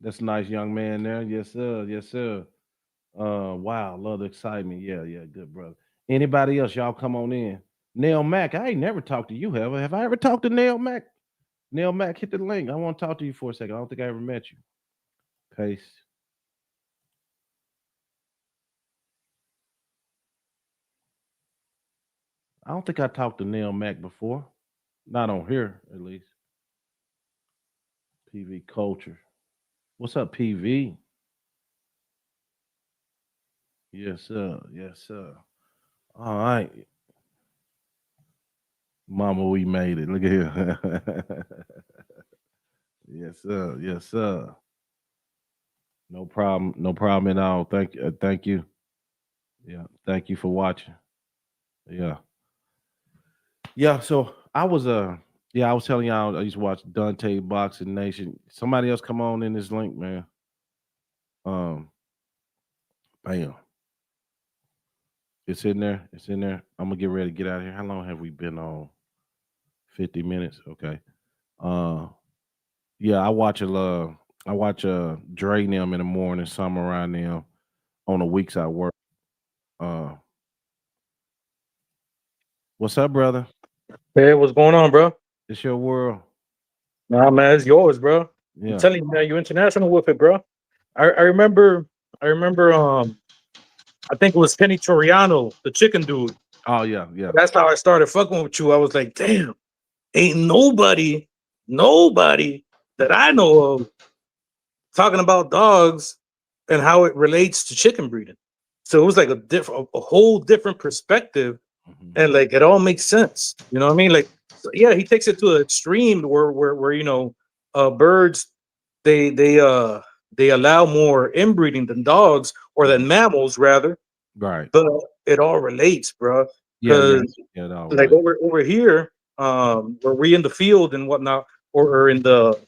That's a nice young man there. Yes, sir. Yes, sir. Wow, love the excitement. Yeah, yeah, good brother. Anybody else? Y'all come on in. Nail Mac, I ain't never talked to you, have I ever talked to Nail Mac? Nail Mac, hit the link. I want to talk to you for a second. I don't think I ever met you. Paste. I don't think I talked to Nail Mac before. Not on here, at least. PV Culture. What's up, PV? Yes, sir. Yes, sir. All right. Mama, we made it. Look at here. Yes, sir. Yes, sir. No problem. No problem at all. Thank you. Thank you. Yeah. Thank you for watching. Yeah. Yeah. So Yeah, I was telling y'all I used to watch Dante Boxing Nation. Somebody else come on in this link, man. Um, bam. It's in there. It's in there. I'm gonna get ready to get out of here. How long have we been on? 50 minutes. Okay. Uh yeah, I watch Dre and them in the morning, some around them on the weeks I work. Uh what's up, brother? Hey, what's going on, bro? It's your world. Nah, man, it's yours, bro. I'm Yeah. telling you, man, you're international with it, bro. I remember, I remember, I think it was Kenny Toriano, the chicken dude. Oh yeah, yeah. That's how I started fucking with you. I was like, damn, ain't nobody that I know of talking about dogs and how it relates to chicken breeding. So it was like a whole different perspective, Mhm. and like it all makes sense. You know what I mean? Like, so, yeah, he takes it to an extreme where birds they allow more inbreeding than dogs or than mammals rather, Right. but it all relates, bro. Yeah, yeah. Because Yeah, it all like relates. over here, where we in the field and whatnot, or in the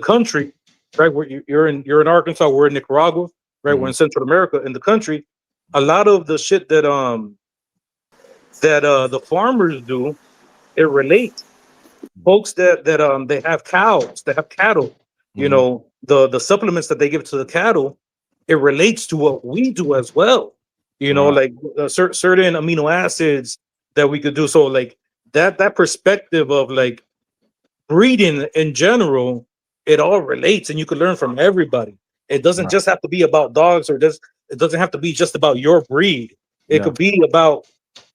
country, right? Where you're in Arkansas, we're in Nicaragua, right? We're Mhm. in Central America. In the country, a lot of the shit that the farmers do, it relates. Folks that they have cows, they have cattle, Mhm. the supplements that they give to the cattle, it relates to what we do as well. Right. Like certain amino acids that we could do. So like that perspective of like breeding in general, it all relates, and you can learn from everybody. It doesn't Right. just have to be about dogs, or just it doesn't have to be just about your breed. It Yeah. could be about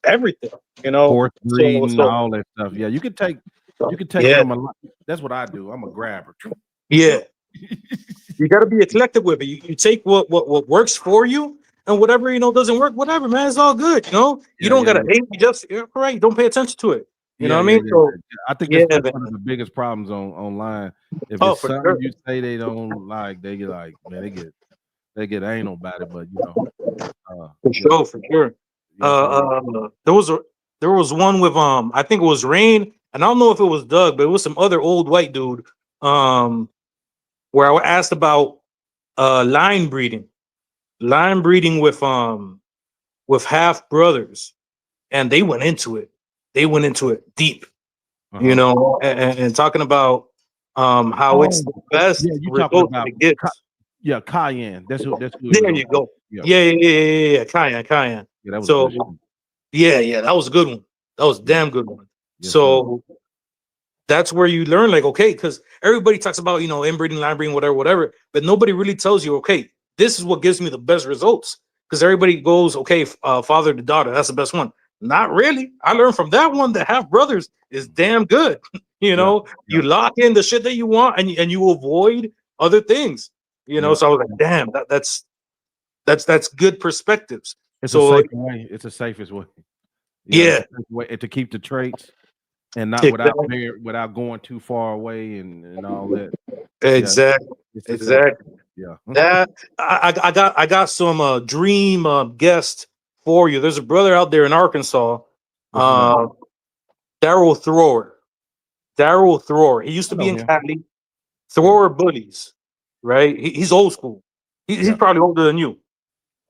everything, you know. Horse So breeding, so all that stuff. Yeah, you could take yeah, from a lot. That's what I do. I'm a grabber. yeah. You got to be eclectic with it. You take what works for you, and whatever doesn't work, whatever, man. It's all good. You Yeah, don't yeah, gotta yeah. hate. You just you're correct. Don't pay attention to it. You know Yeah, what I yeah, mean? yeah, So yeah. I think yeah, that's man. one of the biggest problems online. If Oh, it's for something sure, you say they don't like, they get like, man, they get anal about it. But for yeah, sure, for sure. yes, sir. There was one with I think it was Rain, and I don't know if it was Doug, but it was some other old white dude. Um, where I asked about line breeding, with half brothers, and they went into it. They went into it deep, Uh-huh. and talking about how it's Oh, the best yeah, you talking result that about it gets. yeah, Cayenne. That's who he was There on. you go. Yeah, Yeah, yeah, yeah, yeah, yeah. Cayenne. yeah, that was good So shit. yeah, yeah, that was a good one. That was a Yeah, damn good one. yes, sir. So that's where you learn, like, okay, because everybody talks about inbreeding, line breeding, whatever, whatever, but nobody really tells you, okay, this is what gives me the best results. Because everybody goes, okay, father to daughter, that's the best one. Not really. I learned from that one that half brothers is damn good. Yeah, You yeah, lock in the shit that you want, and you avoid other things. yeah. So I was like, damn, that's good perspectives. It's a So safer way. It's the safest way. Yeah, it's yeah, a safe way and to keep the traits and not exactly, without going too far away and all that. Yeah, exactly, it's the safest. exactly. Yeah. That I got some dream guest for you. There's a brother out there in Arkansas, What's his name? uh, Daryl Thrower. Daryl Thrower. He used I to be know in him. Cali. Yeah, Thrower Bullies, right? He's old school. He's yeah, probably older than you.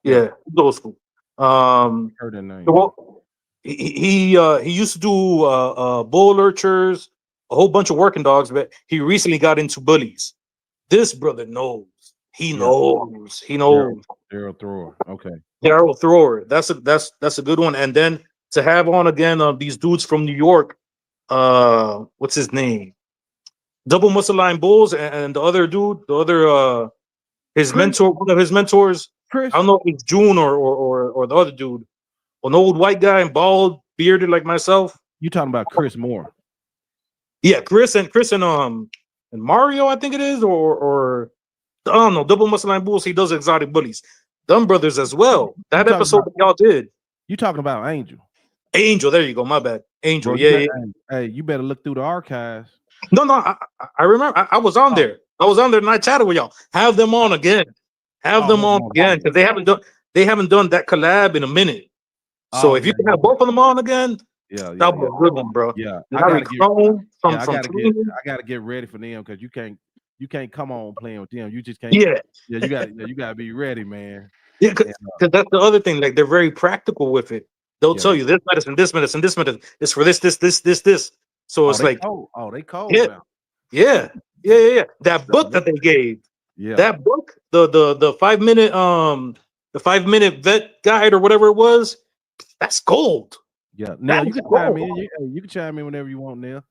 yeah. Yeah, he's old school. Um, Heard that name. Yeah. so he used to do bull lurchers, a whole bunch of working dogs, but he recently got into bullies. This brother knows. He Yeah. knows. He Daryl knows. Daryl Thrower. Okay. Daryl Thrower. That's a good one. And then to have on again these dudes from New York. What's his name? Double Muscle Line Bulls, and the other dude, the other his Chris. mentor, one of his mentors. I Chris. don't know if it's June or the other dude, an old white guy and bald, bearded like myself. You talking about Chris Moore? Yeah, Chris and Mario, I think it is, or I don't know. Double Muscle Line Bulls. He does exotic bullies. Dumb Brothers as well. You That talking episode about that y'all did. you talking about Angel, Angel, there you go. My bad. Angel. bro? Yeah, yeah. Hey, you better look through the archives. No, no. I remember. I was on Oh, there. I was on there and I chatted with y'all. Have them on again. Have oh, them have him on on again again. because they haven't done that collab in a minute. So Oh if you yeah, can yeah, have both of them on again, Yeah, That was a good one, bro. yeah. Larry Crone from I Cleveland. gotta get ready for them because you can't come on playing with them. You just can't. Yeah, Yeah, you gotta be ready, man. yeah, And, because that's the other thing. Like they're very practical with it. They'll yeah. tell you this medicine, this medicine, this medicine is for this. So Oh, it's like, they cold yeah, now. yeah. That So book that they gave, yeah, that book, the 5 minute the 5 minute vet guide or whatever it was, that's gold. yeah. That Neil, you is can chime gold. in. You can chime in whenever you want, Neil.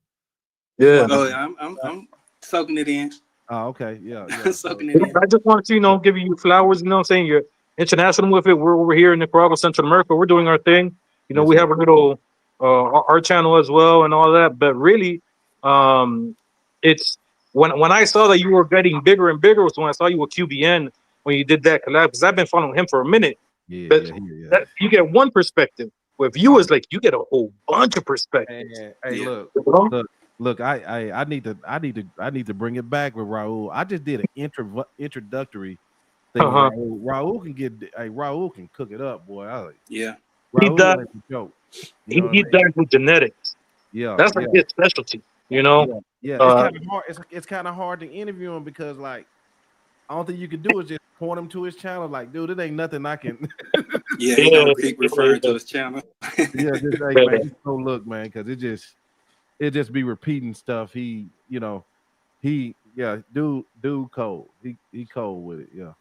You Yeah, might man. be. Oh, I'm soaking it in. Oh, okay. Yeah, I'm yeah. So soaking it in. I just want to, give you flowers. You know what I'm saying? You're international with it. We're over here in Nicaragua, Central America. We're doing our thing. yes, We sir. have a little our channel as well and all that. But really, um, it's when I saw that you were getting bigger and bigger was when I saw you with QBN when you did that collab because I've been following him for a minute. Yeah, But yeah, yeah. that you get one perspective. With you Oh, is like you get a whole bunch of perspectives. and, hey, Yeah. look. I need to bring it back with Raul. I just did an introductory thing with Uh-huh. Raul. Raul can cook it up, boy. Yeah. He does. Raul ain't a joke. You He, know what I he mean? does with genetics. Yeah, That's like his specialty. yeah. It's Uh, kind of hard. It's kind of hard to interview him because like I don't think you can do is just point him to his channel. Like, dude, it ain't nothing I can. Yeah, he gonna keep referring to his channel. Yeah, just hey, Yeah. man, just go look, man, because it just be repeating stuff. Dude cold. He cold with it. Yeah.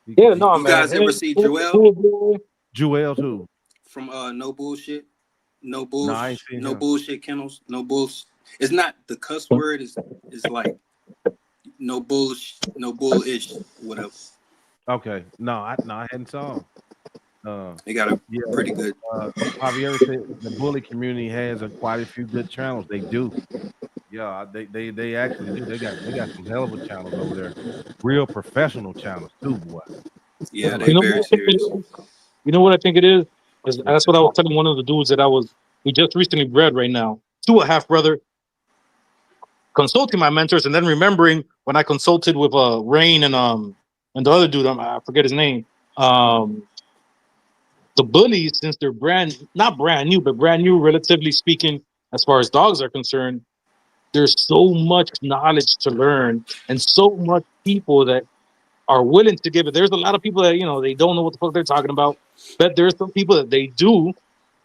Yeah, no, You man. guys ever see Joel Joel too. from No Bullshit? No, I ain't seen No him. Bullshit Kennels? No Bulls. It's not the cuss word, is like no bullish, whatever. Okay. No, I hadn't saw him. They got a Yeah. pretty good. Javier said the bully community has quite a few good channels. They do. Yeah, they actually do. They got some hell of a channels over there. Real professional channels too, boy. Yeah, I they like What very I think it serious. is? You know what I think it is? What? That's what I was telling one of the dudes that we just recently bred right now. Two a half brother, consulting my mentors and then remembering when I consulted with Rain and the other dude, I forget his name. The bullies, since they're not brand new, but brand new relatively speaking, as far as dogs are concerned, there's so much knowledge to learn and so much people that are willing to give it. There's a lot of people that they don't know what the fuck they're talking about, but there's some people that they do,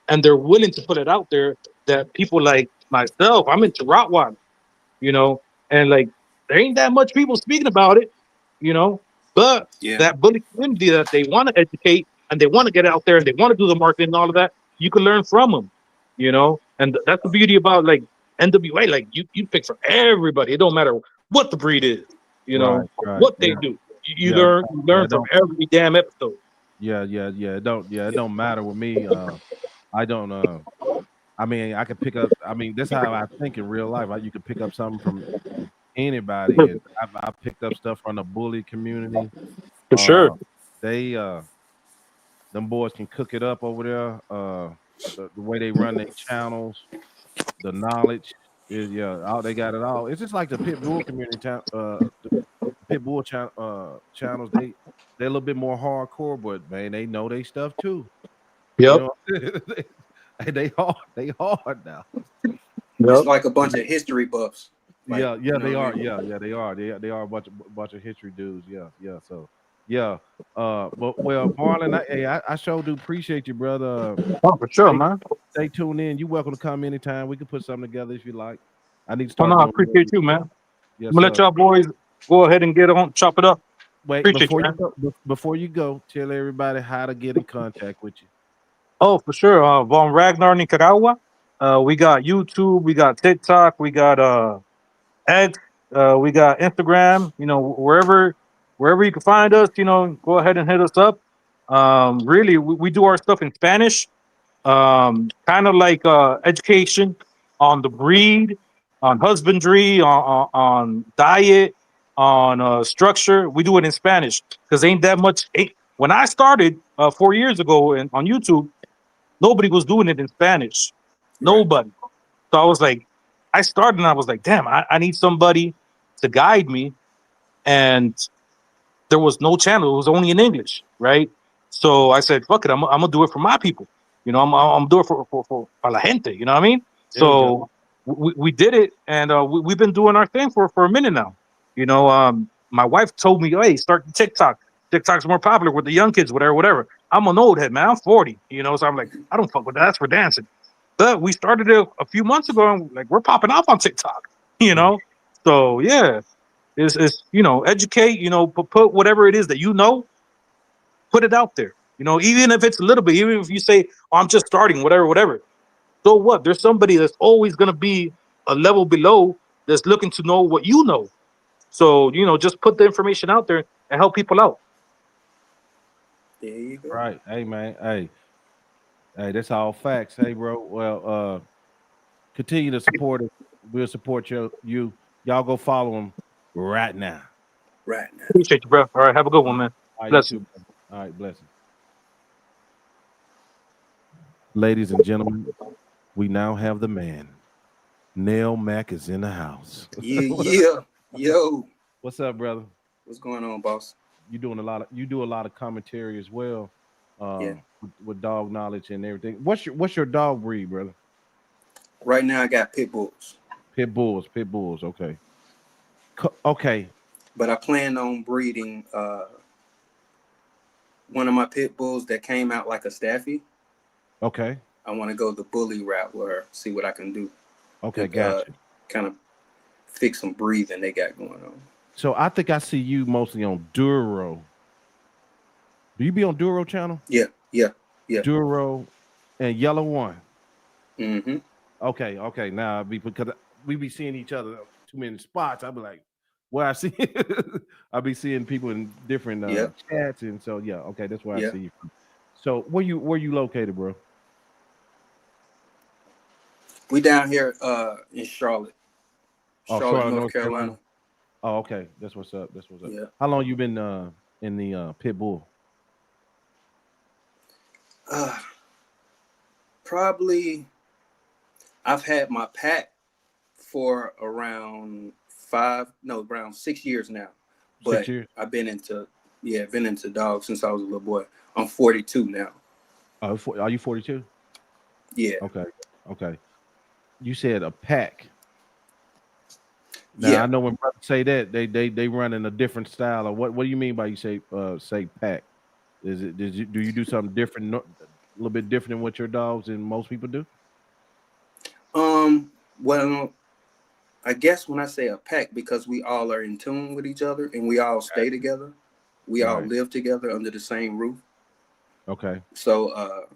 and they're willing to put it out there. That people like myself, I'm into Rottweiler, and like there ain't that much people speaking about it, but Yeah, that bully community that they want to educate and they want to get out there and they want to do the marketing and all of that, you can learn from them, and that's the beauty about like NWA. Like you pick for everybody. It don't matter what the breed is, Right. what they Yeah. do. You Yeah. learn from every damn episode. Yeah. It don't matter with me. I don't. I mean, I could pick up. I mean, this is how I think in real life. You can pick up something from anybody, and I've picked up stuff from the bully community. For sure. They them boys can cook it up over there. The way they run their channels, the knowledge is they got it all. It's just like the pit bull community. The pit bull channels. They're a little bit more hardcore, but man, they know they stuff too. Yep. They hard now. it's like a bunch of history buffs. Like, They are. They are. They are a bunch of history dudes. Yeah. So, but Marlon, I sure do appreciate you, brother. Oh, for sure, man. Stay tuned in. You're welcome to come anytime. We can put something together if you like. I need to Oh, start. no, I doing appreciate you, man. Yes, I'm gonna let sir. y'all boys go ahead and get on, chop it up. Wait, Appreciate you, before you go, tell everybody how to get in contact with you. Oh, for sure. Von Ragnar, Nicaragua. We got YouTube, we got TikTok, we got X, we got Instagram. Wherever you can find us, go ahead and hit us up. Really, we do our stuff in Spanish. Kind of like education on the breed, on husbandry, on diet, on structure. We do it in Spanish because ain't that much. When I started 4 years ago on YouTube, nobody was doing it in Spanish. Right. Nobody. So I was like, I started and I was like, damn, I need somebody to guide me. And there was no channel. It was only in English, right? So I said, fuck it, I'm gonna do it for my people. You know, I'm doing it for la gente. You know what I mean? There we go. So we did it, and we've been doing our thing for a minute now. You know, my wife told me, "Hey, start TikTok. TikTok's more popular with the young kids, whatever, whatever." I'm an old head, man. I'm 40. You know, so I'm like, I don't fuck with that. That's for dancing. But we started it a few months ago, and like we're popping off on TikTok. You know, so yeah, it's you know, educate. You know, put whatever it is that you know, put it out there. You know, even if it's a little bit, even if you say, oh, I'm just starting, whatever, whatever. So what? There's somebody that's always gonna be a level below that's looking to know what you know. So, you know, just put the information out there and help people out. There you go. Right. Hey man. Hey, that's all facts. Hey, bro. Well, continue to support us. We'll support you. Y'all go follow him right now. Right now. Appreciate you, bro. All right, have a good All one, right. man. All right, you Bless too, you. brother. All right, blessings. Ladies and gentlemen, we now have the man. Nail Mac is in the house. Yeah, yeah. Yo, What's up, brother? what's going on, boss? You do a lot of commentary as well, Yeah. with dog knowledge and everything. What's your dog breed, brother? Right now I got pit bulls, Pit bulls. Okay, okay, but I plan on breeding one of my pit bulls that came out like a staffy. okay, I want to go the bully route with her, see what I can do okay. to Gotcha. kind of fix some breathing they got going on. So I think I see you mostly on Duro. Do you be on Duro channel? Yeah, yeah, yeah. Duro and Yellow One. Mm-hmm. Okay, okay. Now I be because we be seeing each other too many spots. I be like, where I see, I be seeing people in different Yeah, chats, and so yeah, okay, that's where I yeah. see you from. So where you located, bro? We down here in Oh, Charlotte, Charlotte, North North Carolina. Carolina. Oh, okay, that's what's up. That's what's up. Yeah. How long you been in the pit bull? Uh, Probably I've had my pack for around 6 years now. 6 But years. I've been into dogs since I was a little boy. I'm 42 now. Are you 42? Yeah, Okay, okay. You said a pack. Now yeah. I know when brothers say that they run in a different style. Or what do you mean by you say pack? Do you do something different, a little bit different than what your dogs and most people do? Well, I guess when I say a pack, because we all are in tune with each other and we all stay together, we all Right. live together under the same roof. Okay. So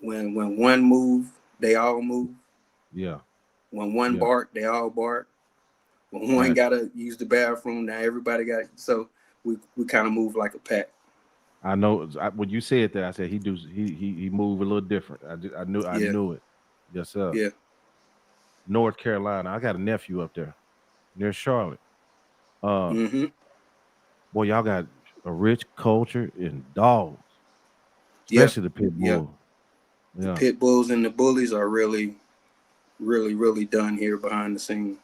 when one move, they all move. Yeah. When one Yeah. bark, they all bark. When one Gotcha. gotta use the bathroom, now everybody got. So we kind of move like a pack. I know when you said that, I said he move a little different. I Yeah, knew it. Yes, sir. yeah. North Carolina. I got a nephew up there near Charlotte. Uh, Mm-hmm. boy, y'all got a rich culture in dogs, Yeah, especially the pit yeah. bull. The Yeah. pit bulls and the bullies are really, really, really done here behind the scene.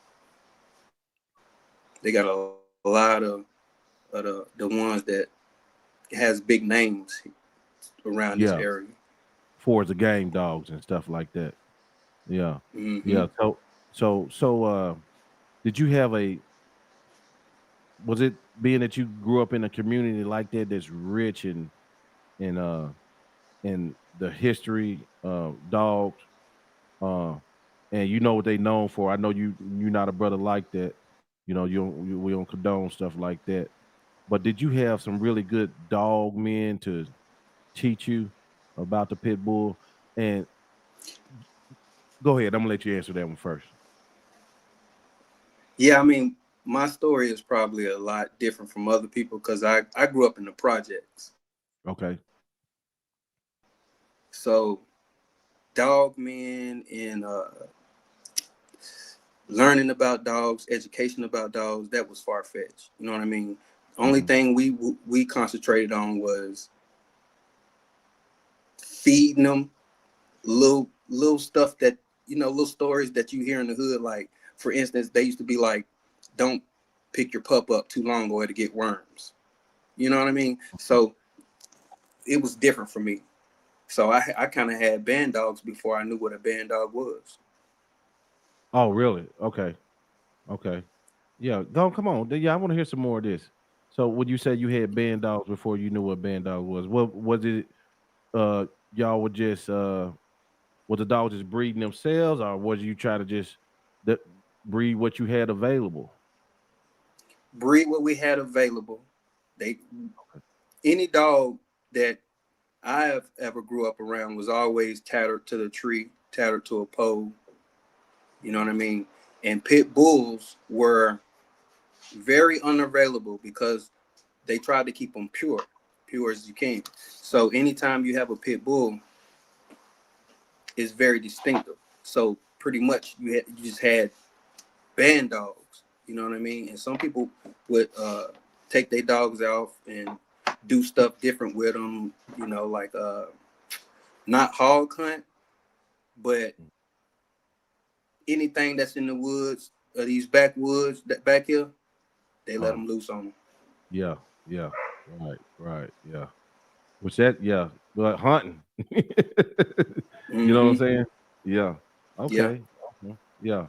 They got a lot of the ones that has big names around this Yeah. area. For the game dogs and stuff like that. Yeah. Mm-hmm. Yeah. So did you have was it being that you grew up in a community like that that's rich in in the history of dogs, uh and you know what they known for. I know you're not a brother like that. You know, we don't condone stuff like that. But did you have some really good dog men to teach you about the pit bull? And go ahead, I'm gonna let you answer that one first. Yeah, I mean, my story is probably a lot different from other people because I grew up in the projects. Okay. So dog men and learning about dogs, education about dogs, that was far fetched. You know what I mean? Only Hmm. thing we concentrated on was feeding them little stuff that little stories that you hear in the hood. Like for instance, they used to be like, "Don't pick your pup up too long or it'll get worms." You know what I mean? So it was different for me. So I kind of had band dogs before I knew what a band dog was. Oh, really? Okay. Okay. Yeah. Go. Come on. Yeah, I want to hear some more of this. So, would you say you had band dogs before you knew what band dog was? What was it? Y'all would just was the dogs just breeding themselves, or was you try to just the, breed what you had available? Breed what we had available. They any dog that I have ever grew up around was always tattered to the tree, tattered to a pole. You know what I mean? And pit bulls were very unavailable because they tried to keep them pure as you can. So anytime you have a pit bull, it's very distinctive. So pretty much you just had band dogs. You know what I mean? And some people would take their dogs off and do stuff different with them. You know, like not hog hunt, but anything that's in the woods, these backwoods that back here, they let them loose on them. Yeah. Yeah. Right. Right. Yeah. Which that, yeah, but hunting. You know what I'm saying? Yeah. Okay. Okay. Yeah.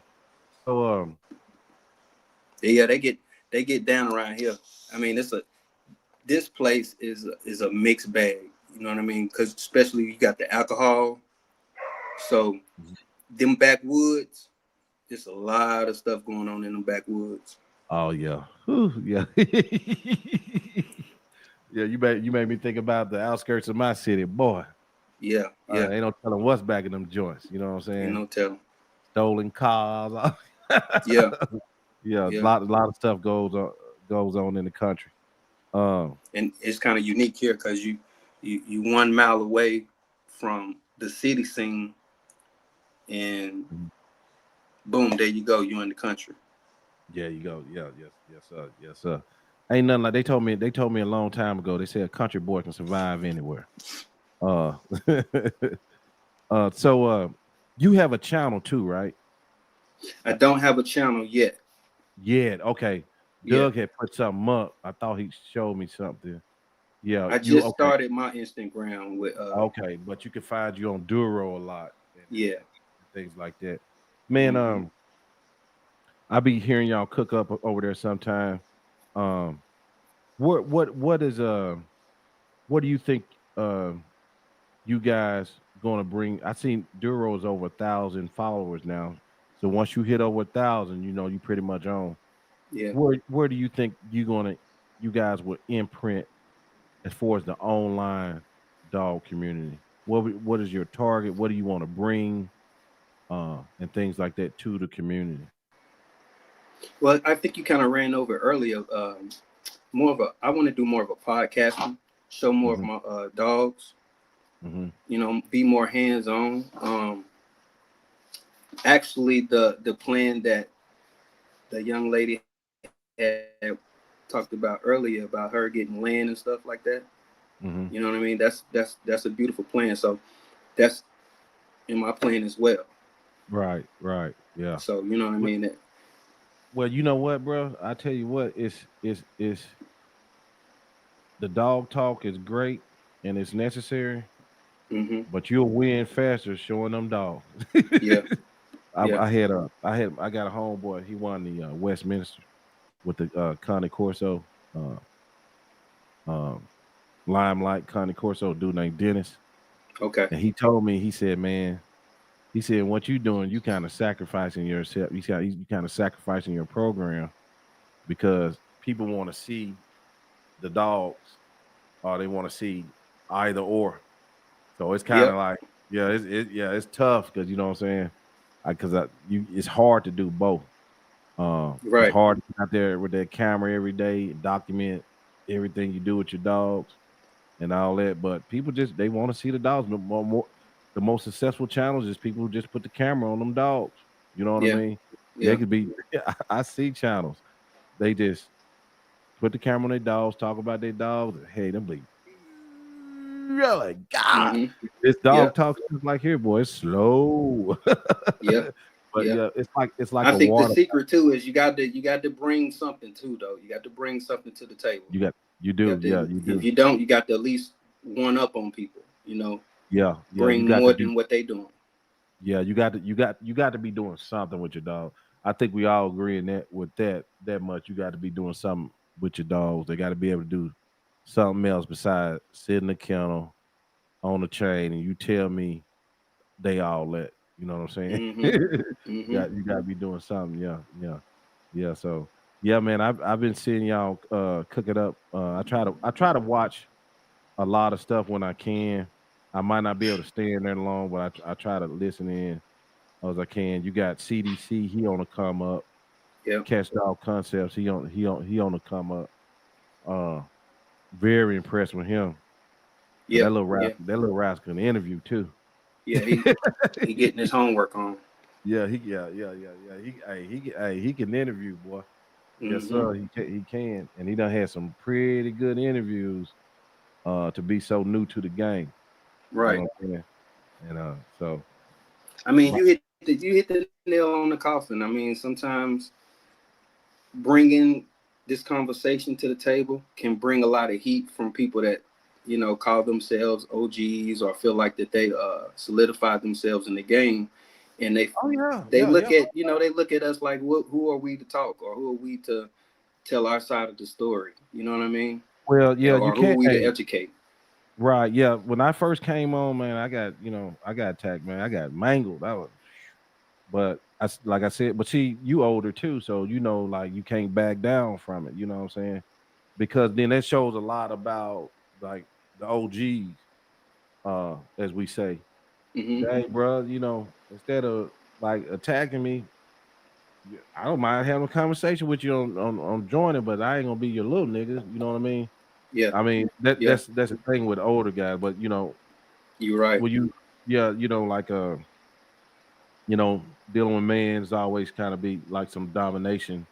So Yeah, they get down around here. I mean, this place is a mixed bag. You know what I mean? Because especially you got the alcohol. So them backwoods, there's a lot of stuff going on in them backwoods. oh yeah. Whew, yeah. Yeah, you made me think about the outskirts of my city, boy. Yeah, yeah. Ain't no telling what's back in them joints. You know what I'm Ain't saying? no telling. Stolen cars. Yeah, Yeah, yeah. a lot of stuff goes on in the country. And it's kind of unique here because you 1 mile away from the city scene, and boom, there you go. You're in the country. Yeah, you go. Yeah, yes, sir. Yes, sir. Ain't nothing like they told me a long time ago. They said a country boy can survive anywhere. Uh, so you have a channel too, right? I don't have a channel yet. Yeah, okay. Yeah. Doug had put something up. I thought he showed me something. Yeah, I you just okay? started my Instagram with Okay, but you can find you on Duro a lot. Yeah. And things like that. Man, I be hearing y'all cook up over there sometime. Um, what is what do you think you guys gonna bring? I seen Duro's over 1,000 followers now. So once you hit over 1,000, you know you pretty much on. Yeah. Where do you think you guys will imprint as far as the online dog community? What is your target? What do you want to bring and things like that to the community? Well, I think you kind of ran over earlier. I want to do more of a podcasting, show more of my dogs. You know, be more hands on. Actually, the plan that the young lady had talked about earlier about her getting land and stuff like that. You know what I mean? That's a beautiful plan. So that's in my plan as well. Right, yeah. So you know what I mean? Well, you know what, bro? I tell you what, it's the dog talk is great and it's necessary, but you'll win faster showing them dogs. Yeah. I got a homeboy. He won the Westminster with the Cane Corso, Limelight Cane Corso dude named Dennis. Okay. And he told me, he said, man, he said, what you doing, you kind of sacrificing yourself. You kind of sacrificing your program because people want to see the dogs or they want to see either or. So it's kind of like, yeah, it's tough because you know what I'm saying? Because it's hard to do both. Right. It's hard to get out there with that camera every day, document everything you do with your dogs and all that. But people they want to see the dogs. The most successful channels is people who just put the camera on them dogs. You know what I mean? Yeah. They could be. I see channels. They just put the camera on their dogs, talk about their dogs, and hey, them be really God. This dog talks just like here, boy. It's slow. Yeah. But yeah, it's like I a think water. the secret too is you got to bring something too, though. You got to bring something to the table. You do. If you don't, you got to at least one up on people. You know. Yeah, yeah, you bring got more to do. than what they doing. Yeah, you got to be doing something with your dog. I think we all agree in that with that much. You got to be doing something with your dogs. They got to be able to do something else besides sit in the kennel on the chain, and you tell me they all let. You know what I'm saying? Mm-hmm. You got to be doing something. Yeah, yeah, yeah. So yeah, man, I've been seeing y'all cook it up. I try to watch a lot of stuff when I can. I might not be able to stay in there long, but I try to listen in as I can. You got CDC, he on the come up. Yep. Catch Dog Concepts, he on the come up. Uh, very impressed with him. Cause Yeah. Yeah. that little rascal in the interview too. Yeah. He getting his homework on. Yeah. He can interview, boy. Yes, Mm-hmm. sir. He can, and he done had some pretty good interviews. To be so new to the game, you know Right. what I'm saying? And so I mean, my, you hit the nail on the coffin. I mean, sometimes bringing this conversation to the table can bring a lot of heat from people that call themselves OGs or feel like that they solidified themselves in the game, and oh yeah, they yeah, look yeah. at they look at us like, who are we to talk, or who are we to tell our side of the story? You know what I mean? Well, yeah, you Or who are can't. we to Hey, educate? right, yeah. When I first came on, man, I got attacked, man. I got mangled. But like I said, but see, you older too, so like you can't back down from it. You know what I'm saying? Because then that shows a lot about like the OGs, as we say. Mm-hmm. Hey, bro, instead of like attacking me, I don't mind having a conversation with you on joining, but I ain't gonna be your little niggas. You know what I mean? Yeah. I mean Yeah. that's the thing with older guys, but You're right. when you yeah, like dealing with men is always kind of be like some domination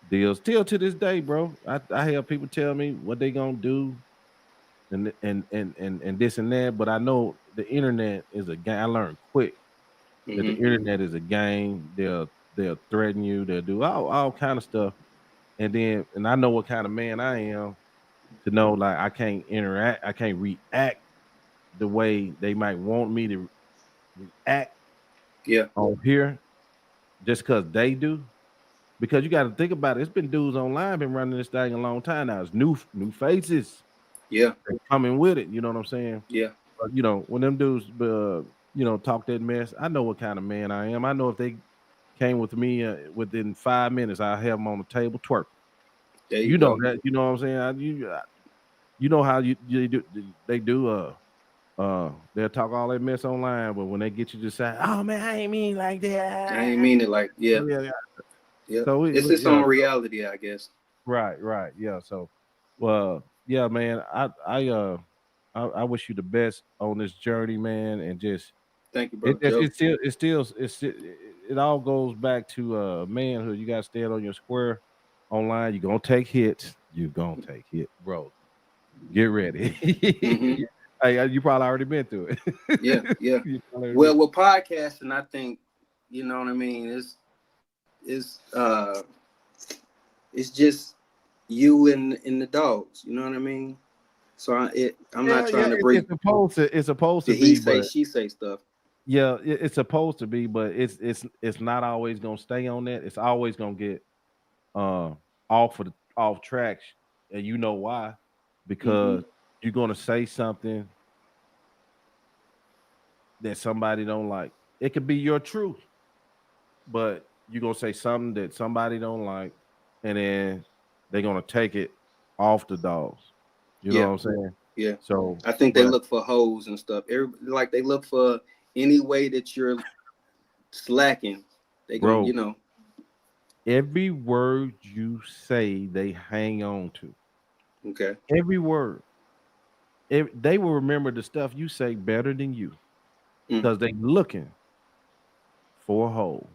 deals. Still to this day, bro. I have people tell me what they gonna do and this and that, but I know the internet is a game. I learned quick that the Mm-hmm. internet is a game. They'll threaten you, they'll do all kind of stuff. And I know what kind of man I am to know like I can't react the way they might want me to react Yeah. on here just because they do. Because you got to think about it. It's been dudes online been running this thing a long time now. It's new faces Yeah. that coming with it. You know what I'm saying? Yeah. But when them dudes, talk that mess, I know what kind of man I am. I know if they came with me within 5 minutes, I have them on the table twerk. There you You know go. that. You know what I'm saying? You know how they do. They'll talk all that mess online, but when they get you to say, "Oh man, I ain't mean like I ain't that." mean it like, yeah. Oh, yeah. Yeah. So It's its yeah. own reality, I guess. Right, yeah. So, well, yeah, man. I wish you the best on this journey, man, and just Thank you, brother Joe. it all goes back to manhood. You gotta stand on your square online. You're gonna take hits. You're gonna take hit, bro. Get ready. Mm-hmm. Hey, you probably already been through it. Yeah, yeah. You probably already Well, with podcasting, I think, you know what I mean, it's just you and the dogs, you know what I mean? So I'm not yeah, trying to bring it's supposed to the he be, say but she say stuff. yeah, it's supposed to be, but it's not always gonna stay on that. It's always gonna get uh off tracks, and you know why? Mm-hmm. Because you're gonna say something that somebody don't like. It could be your truth, but you're gonna say something that somebody don't like, and then they're gonna take it off the dogs. You know Yeah, what I'm saying? yeah. So, I think they but look for hoes and stuff. Like they look for any way that you're slacking. They gonna, bro, every word you say, they hang on to. okay. Every word. They will remember the stuff you say better than you Mm, because they looking for a hole.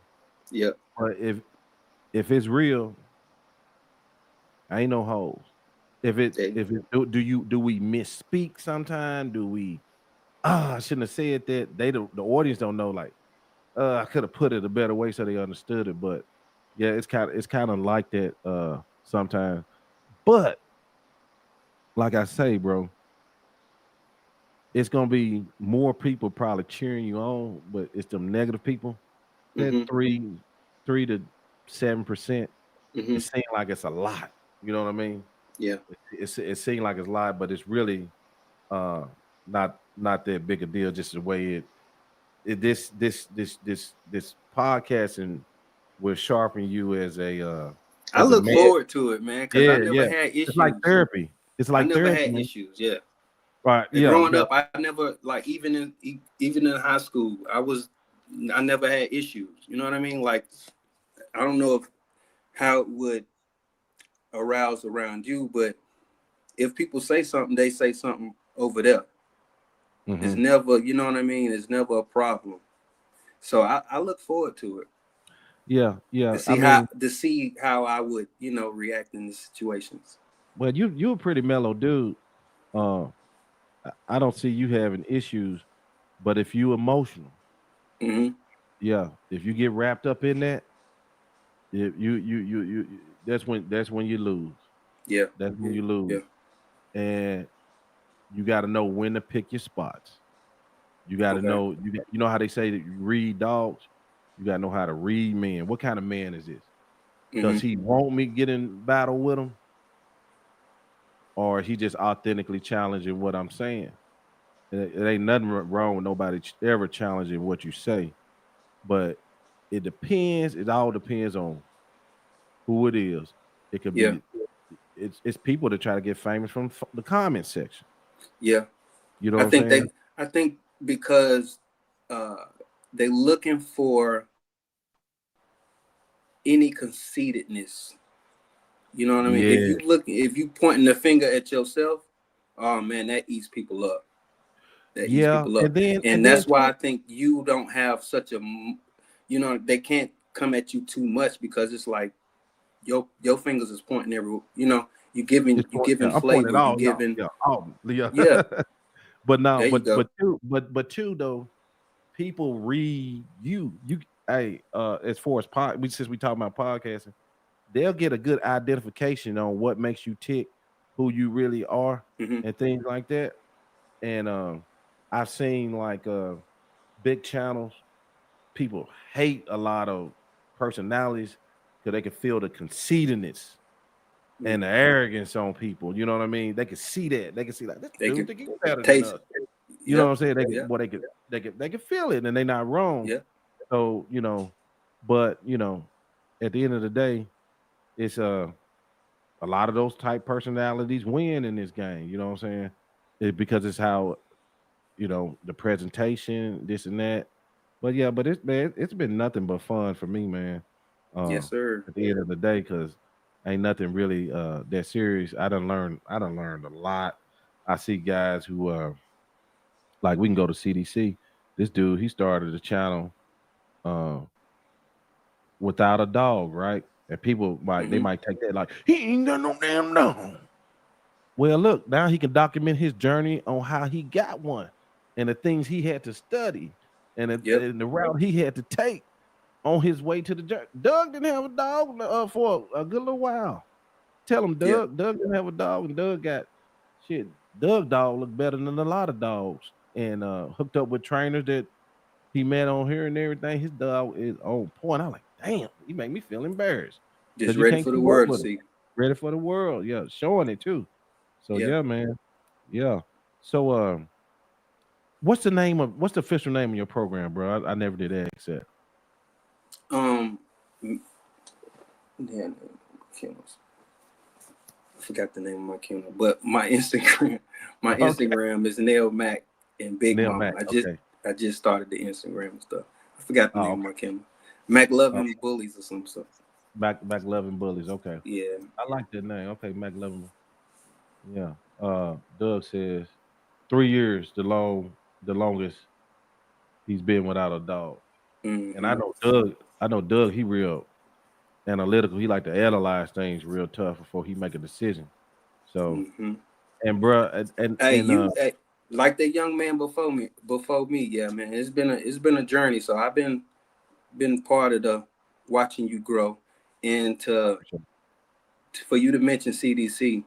yep. But if it's real, ain't no holes. They, If it do we misspeak sometime? Do we I shouldn't have said that. The audience don't know like I could have put it a better way so they understood it. But yeah, it's kind of like that sometimes. But like I say, bro, it's gonna be more people probably cheering you on, but it's them negative people. That Mm-hmm. 3 to 7%. Mm-hmm. It seems like it's a lot. You know what I mean? Yeah. It seems like it's a lot, but it's really uh not that big a deal. Just the way this podcasting will sharpen you I as a look man. forward to it, man, because I Yeah, never yeah. had It's like issues. therapy. It's I like never therapy, had man. issues. Yeah. Right? And Yeah, growing yeah. up, I never, like, even in high school, I never had issues. You know what I mean? Like, I don't know how it would arouse around you, but if people say something, they say something over there. It's Hmm. never, you know what I mean? It's never a problem. So I look forward to it Yeah, to yeah. I see mean, how I would, react in these situations. well, you're a pretty mellow dude. Uh, I don't see you having issues, but if you emotional, Hmm. yeah, if you get wrapped up in that, if that's when you lose. Yeah. That's when Yeah. you Yeah. lose, and you got to know when to pick your spots. You got to Okay. know you know how they say that you read dogs. You got to know how to read men. What kind of man is this? Hmm. Does he want me to get in battle with him, or he just authentically challenging what I'm saying? It ain't nothing wrong with nobody ever challenging what you say, but it depends. It all depends on who it is. It could Yeah. be it's people that try to get famous from the comment section. Yeah. You know I what I'm think saying? they. I think because uh, they looking for any conceitedness. You know what I mean? Yeah, If you pointing the finger at yourself, oh man, that eats people up. That eats yeah, people and up, then and and then that's why too. I think you don't have such a, they can't come at you too much because it's like your fingers is pointing every, you giving I'm pointing flavor, at you all y'all. giving, Yeah, all yeah. yeah, But now, there you go. but two though, people read you. Hey, as far as since we talking about podcasting, they'll get a good identification on what makes you tick, who you really are, Hmm. and things like that. And I've seen like big channels, people hate a lot of personalities because they can feel the conceitedness and the arrogance on people. You know what I mean? They can see that. They can see like this They dude could think he's better than taste us. it. You know what Yep. I'm saying? Yep. They can feel it, and they're not wrong. Yep. So but at the end of the day, it's a lot of those type personalities win in this game. You know what I'm saying? Because it's how the presentation, this and that. But yeah, but it's been nothing but fun for me, man. Uh, Yes, sir. at the end of the day, because ain't nothing really that serious. I done learned a lot. I see guys who like we can go to CDC. This dude, he started a channel uh without a dog, right? And people they Hmm. might take that like he ain't got no damn dog. Well, look, now he can document his journey on how he got one and the things he had to study Yep. and the route he had to take on his way to the journey. Doug didn't have a dog for a good little while. Tell him, Yeah. Doug didn't have a dog, and Doug got shit. Doug dog looked better than a lot of dogs, and hooked up with trainers that he met on here and everything. His dog is on point. I'm like, damn, he make me feel embarrassed Just because you ready can't for the keep up world to with him. see. Ready for the world, yeah, showing it too. So Yeah. yeah, man, yeah. So what's the official name of your program, bro? I never did ask that. Um. Yeah, kennels. I forgot the name of my kennel, but my Instagram, my Okay, Instagram is Nail Mac and Big Neil Mama. Mac. I Okay. just started the Instagram and stuff. I forgot the Oh, name of okay. my kennel. Mac Oh, Loving Bullies or some stuff. back loving bullies. Okay. Yeah. I like that name. Okay, McLovin. Yeah. Doug says 3 years, the longest he's been without a dog. And Mm-hmm. I know Doug, he real analytical. He like to analyze things real tough before he make a decision. So Mm-hmm. and bruh, and Hey, and like that young man before me. Yeah, man. It's been a journey. So I've been part of the watching you grow, and for you to mention CDC,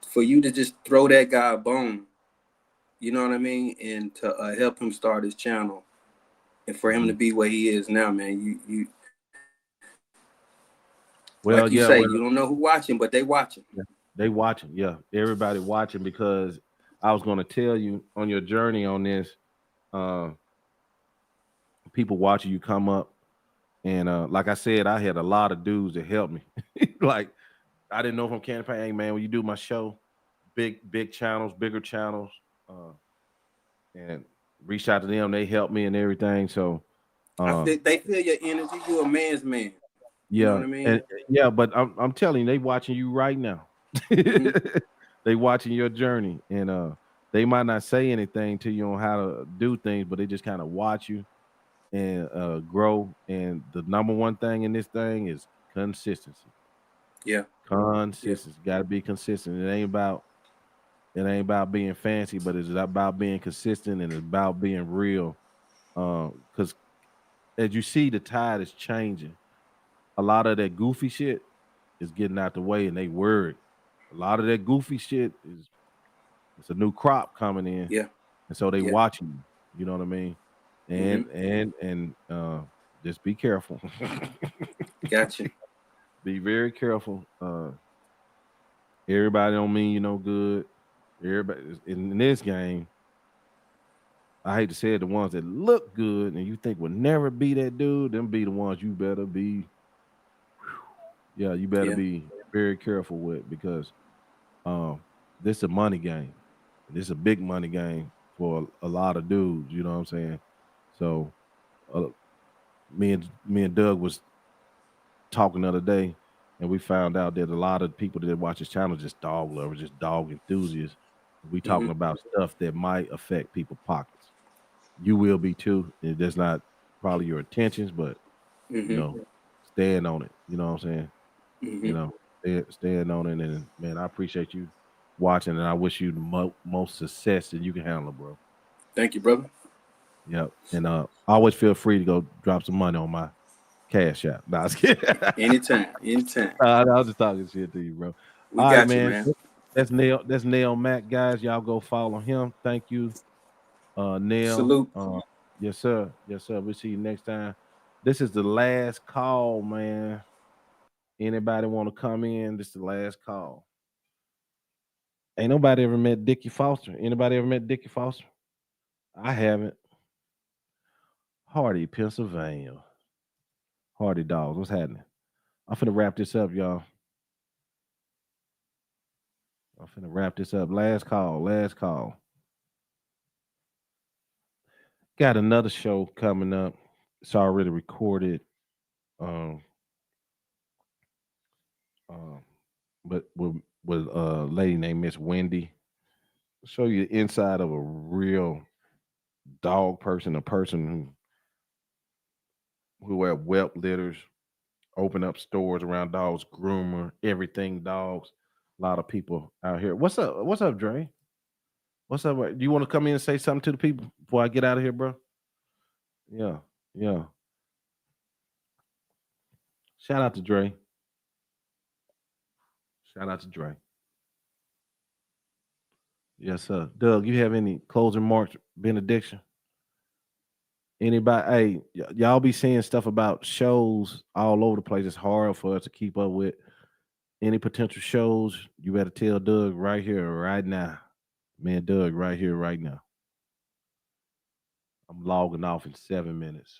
for you to just throw that guy a bone you know what I mean, and to help him start his channel, and for him to Mhm. be where he is now, man. You Well, like you yeah, say, well, you don't know who watching, but they watching. yeah, they watching. Yeah, everybody watching because I was going to tell you on your journey on this. Uh, People watching you come up, and like I said, I had a lot of dudes that helped me. Like I didn't know from campaign, hey man, when you do my show, big channels, bigger channels, uh, and reach out to them. They helped me and everything. So I uh, feel they feel your energy. You a man's man. You know what yeah, I mean? and yeah, but I'm telling you, they watching you right now. Mm-hmm. They watching your journey, and they might not say anything to you on how to do things, but they just kind of watch you and grow. And the number one thing in this thing is consistency. Yeah. Yeah. Consistency. Got to be consistent. It ain't about being fancy, but it's about being consistent and it's about being real. Because as you see, the tide is changing. A lot of that goofy shit is getting out the way, and they worried. A lot of that goofy shit is it's a new crop coming in, Yeah. and so they Yeah. watching you. You know what I mean? Mm-hmm. And just be careful. Gotcha. Be very careful. Everybody don't mean you no good. Everybody in this game, I hate to say it, the ones that look good and you think will never be that dude, them be the ones you better be. Yeah, you better Yeah. be very careful with because um, this is a money game. This is a big money game for a lot of dudes. You know what I'm saying? So, uh, me and Doug was talking the other day, and we found out that a lot of people that watch this channel just dog lovers, just dog enthusiasts. We Mm-hmm. talking about stuff that might affect people's pockets. You will be too. That's not probably your intentions, but you Mm-hmm. know, stand on it. You know what I'm saying? Mm-hmm. You know, stand on it. And man, I appreciate you watching, and I wish you the most success that you can handle, bro. Thank you, brother. Yep. And always feel free to go drop some money on my cash app. Nah, I was kidding. Anytime. Anytime. I was just talking shit to you, bro. We All right, got you, man. man. That's Nail. That's Nail Mac, guys. Y'all go follow him. Thank you, Nail. Salute. Yes, sir. Yes, sir. We'll see you next time. This is the last call, man. Anybody want to come in? This is the last call. Ain't nobody ever met Dickie Foster. Anybody ever met Dickie Foster? I haven't. Hardy, Pennsylvania. Hardy Dogs. What's happening? I'm finna wrap this up, y'all. I'm finna wrap this up. Last call. Last call. Got another show coming up. It's already recorded. Um, um, but with a lady named Miss Wendy. Show you the inside of a real dog person, a person who have whelp litters, open up stores around dogs, groomer, everything dogs. A lot of people out here. What's up? What's up, Dre? What's up? Do you want to come in and say something to the people before I get out of here, bro? Yeah, yeah. Shout out to Dre. Shout out to Dre. Yes, sir. Doug, you have any closing remarks, benediction? Anybody? Hey, y'all be seeing stuff about shows all over the place. It's hard for us to keep up with. Any potential shows, you better tell Doug right here, right now. Man, Doug, right here, right now. I'm logging off in 7 minutes.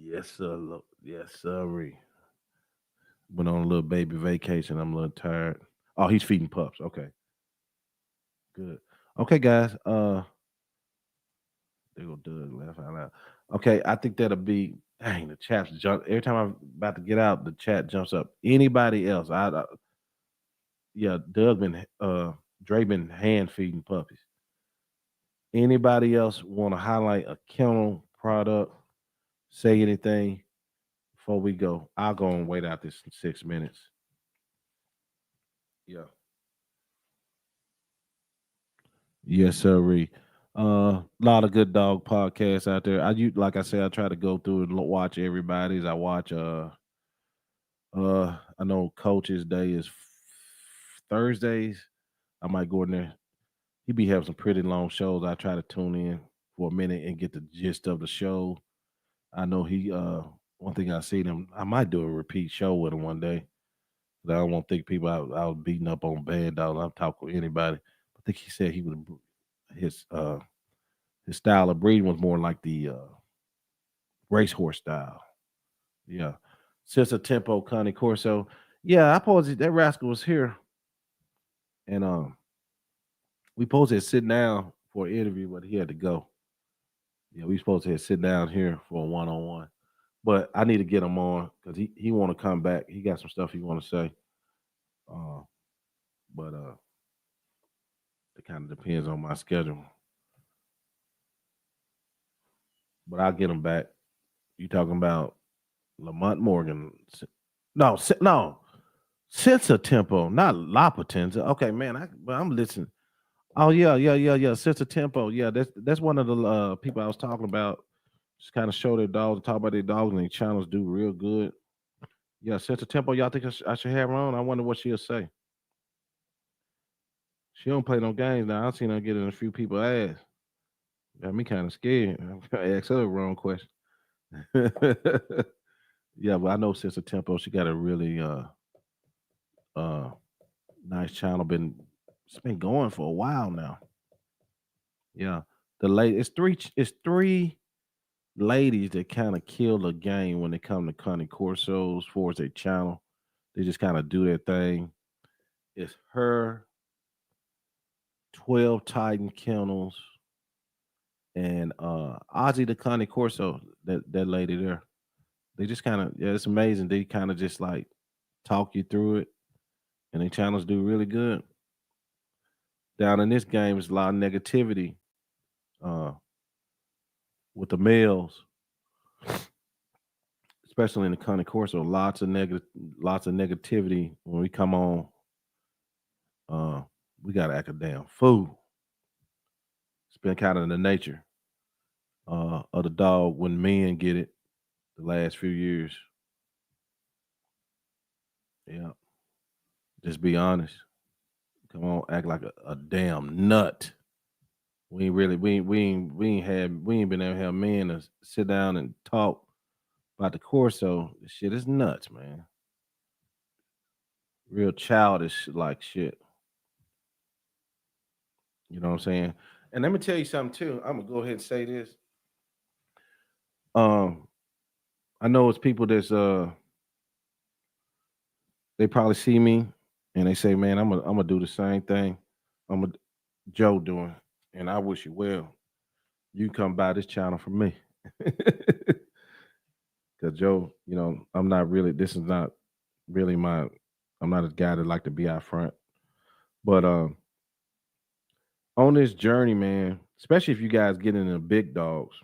Yes, sir. Yes, sir. Went on a little baby vacation. I'm a little tired. Oh, he's feeding pups. Okay, good. Okay, guys. There go Doug. Laugh out loud. Okay, I think that'll be. Dang, the chat's jump. Every time I'm about to get out, the chat jumps up. Anybody else? Yeah, Doug been Dre been hand feeding puppies. Anybody else want to highlight a kennel product? Say anything before we go. I'll go and wait out this 6 minutes. Yeah. Yes, sir. A lot of good dog podcasts out there. Like I said, I try to go through and watch everybody's. I watch I know Coach's Day is Thursdays. I might go in there. He be having some pretty long shows. I try to tune in for a minute and get the gist of the show. I know he one thing I seen him, I might do a repeat show with him one day. 'Cause I don't want to think people I was beating up on band dogs. I'm talking with anybody. I think he said he was his uh his style of breeding was more like the racehorse style. Yeah. Since a tempo Cane Corso. Yeah, I posed that rascal was here and we supposed to sit down for an interview, but he had to go. Yeah, we supposed to sit down here for a one on one. But I need to get him on because he want to come back. He got some stuff he want to say. Uh, but it kind of depends on my schedule. But I'll get him back. You talking about Lamont Morgan? No, no. Senza Tempo, not La Potenza. Okay, man, I'm listening. Oh yeah. Senza Tempo. Yeah, that's one of the people I was talking about. Just kind of show their dogs, talk about their dogs, and their channels do real good. Yeah, Senza Tempo. Y'all think I should have her on? I wonder what she'll say. She don't play no games now. I've seen her get in a few people's ass. Got me kind of scared. I asked her the wrong question. Yeah, but I know Senza Tempo, she got a really uh nice channel. It's been going for a while now. Yeah. It's three ladies that kind of kill the game when they come to Cane Corsos for their channel. They just kind of do their thing. It's her, 12 Titan Kennels, and Ozzy the Cane Corso, that lady there. They just kind of, yeah, it's amazing. They kind of just like talk you through it, and their channels do really good. Down in this game, it's a lot of negativity uh, with the males, especially in the Cane Corso. Lots of negativity when we come on. We gotta act a damn fool. It's been kind of the nature of the dog when men get it the last few years. Yeah, just be honest. Come on, act like a damn nut. We ain't really we ain't been able to have men to sit down and talk about the Corso. This shit is nuts, man. Real childish like shit. You know what I'm saying? And let me tell you something too. I'm gonna go ahead and say this. Um, I know it's people they probably see me and they say, "Man, I'm gonna do the same thing Joe doing," and I wish you well. You come by this channel for me, because Joe, I'm not really. This is not really my. I'm not a guy that like to be out front, but on this journey, man, especially if you guys get into big dogs,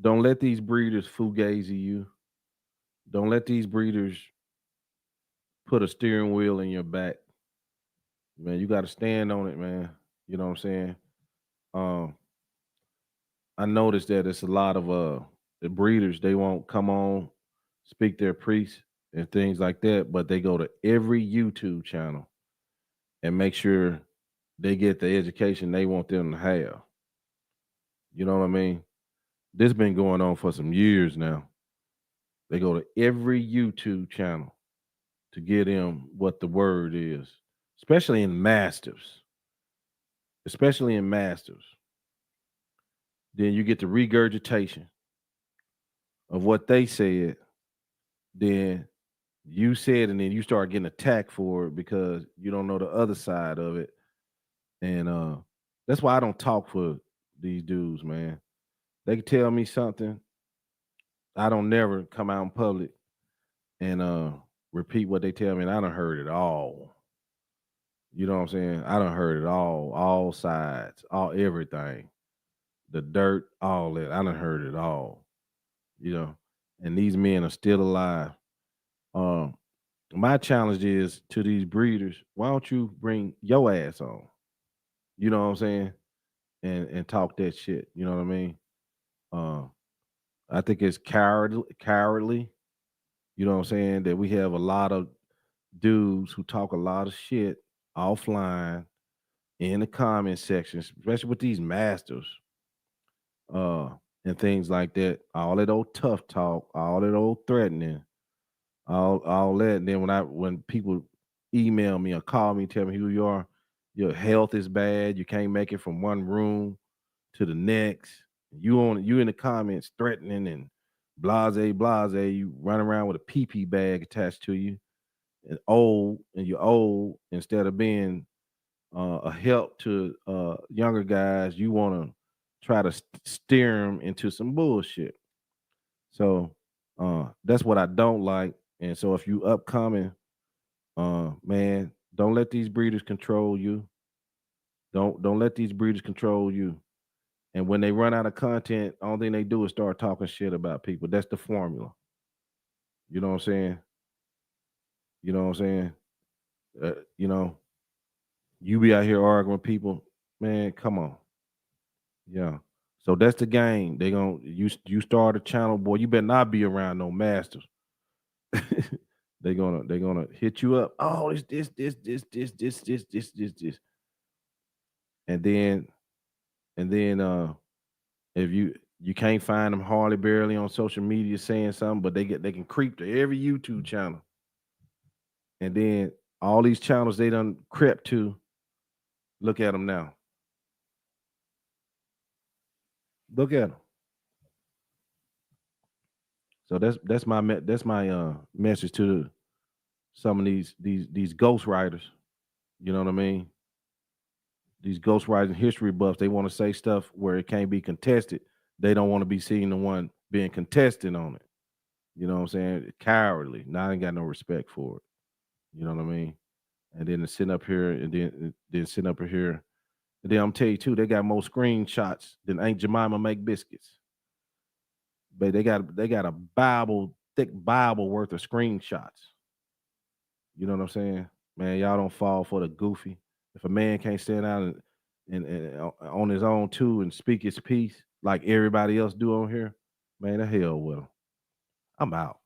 don't let these breeders fugazi you. Don't let these breeders put a steering wheel in your back. Man, you got to stand on it, man. You know what I'm saying? Um, I noticed that it's a lot of the breeders, they won't come on, speak their priest and things like that, but they go to every YouTube channel and make sure they get the education they want them to have. You know what I mean? This been going on for some years now. They go to every YouTube channel to get them what the word is, especially in masters. Especially in masters. Then you get the regurgitation of what they said. Then you said, and then you start getting attacked for it because you don't know the other side of it. And that's why I don't talk for these dudes, man. They can tell me something. I don't never come out in public and repeat what they tell me, and I done heard it all. You know what I'm saying? I done heard it all sides, all everything. The dirt, all that. I done heard it all. You know, and these men are still alive. Um, my challenge is to these breeders, why don't you bring your ass on? You know what I'm saying? And talk that shit. You know what I mean? Uh, I think it's cowardly You know what I'm saying? That we have a lot of dudes who talk a lot of shit offline in the comment sections, especially with these masters, uh, and things like that. All that old tough talk, all that old threatening, all that. And then when people email me or call me, tell me who you are, your health is bad, you can't make it from one room to the next. You in the comments threatening and blase, you run around with a PP bag attached to you and you're old instead of being a help to younger guys, you want to try to steer them into some bullshit. So that's what I don't like. And so if you upcoming, man, don't let these breeders control you. Don't let these breeders control you. And when they run out of content, only thing they do is start talking shit about people. That's the formula. You know what I'm saying? You know what I'm saying? You know, you be out here arguing with people, man. Come on, yeah. So that's the game. They gonna you start a channel, boy. You better not be around no masters. They gonna hit you up. Oh, it's this, and then if you can't find them hardly barely on social media saying something, but they can creep to every YouTube channel, and then all these channels they done crept to. Look at them now. Look at them. So that's my message to some of these ghost writers. You know what I mean? These ghost writing history buffs, they want to say stuff where it can't be contested. They don't want to be seen the one being contested on it. You know what I'm saying? Cowardly. Now I ain't got no respect for it. You know what I mean? And then sitting up here and then sitting up here. And then I'm tell you too, they got more screenshots than Aunt Jemima make biscuits. But they got a thick Bible worth of screenshots. You know what I'm saying? Man, y'all don't fall for the goofy. If a man can't stand out and on his own too and speak his piece like everybody else do on here, man, the hell with him. I'm out.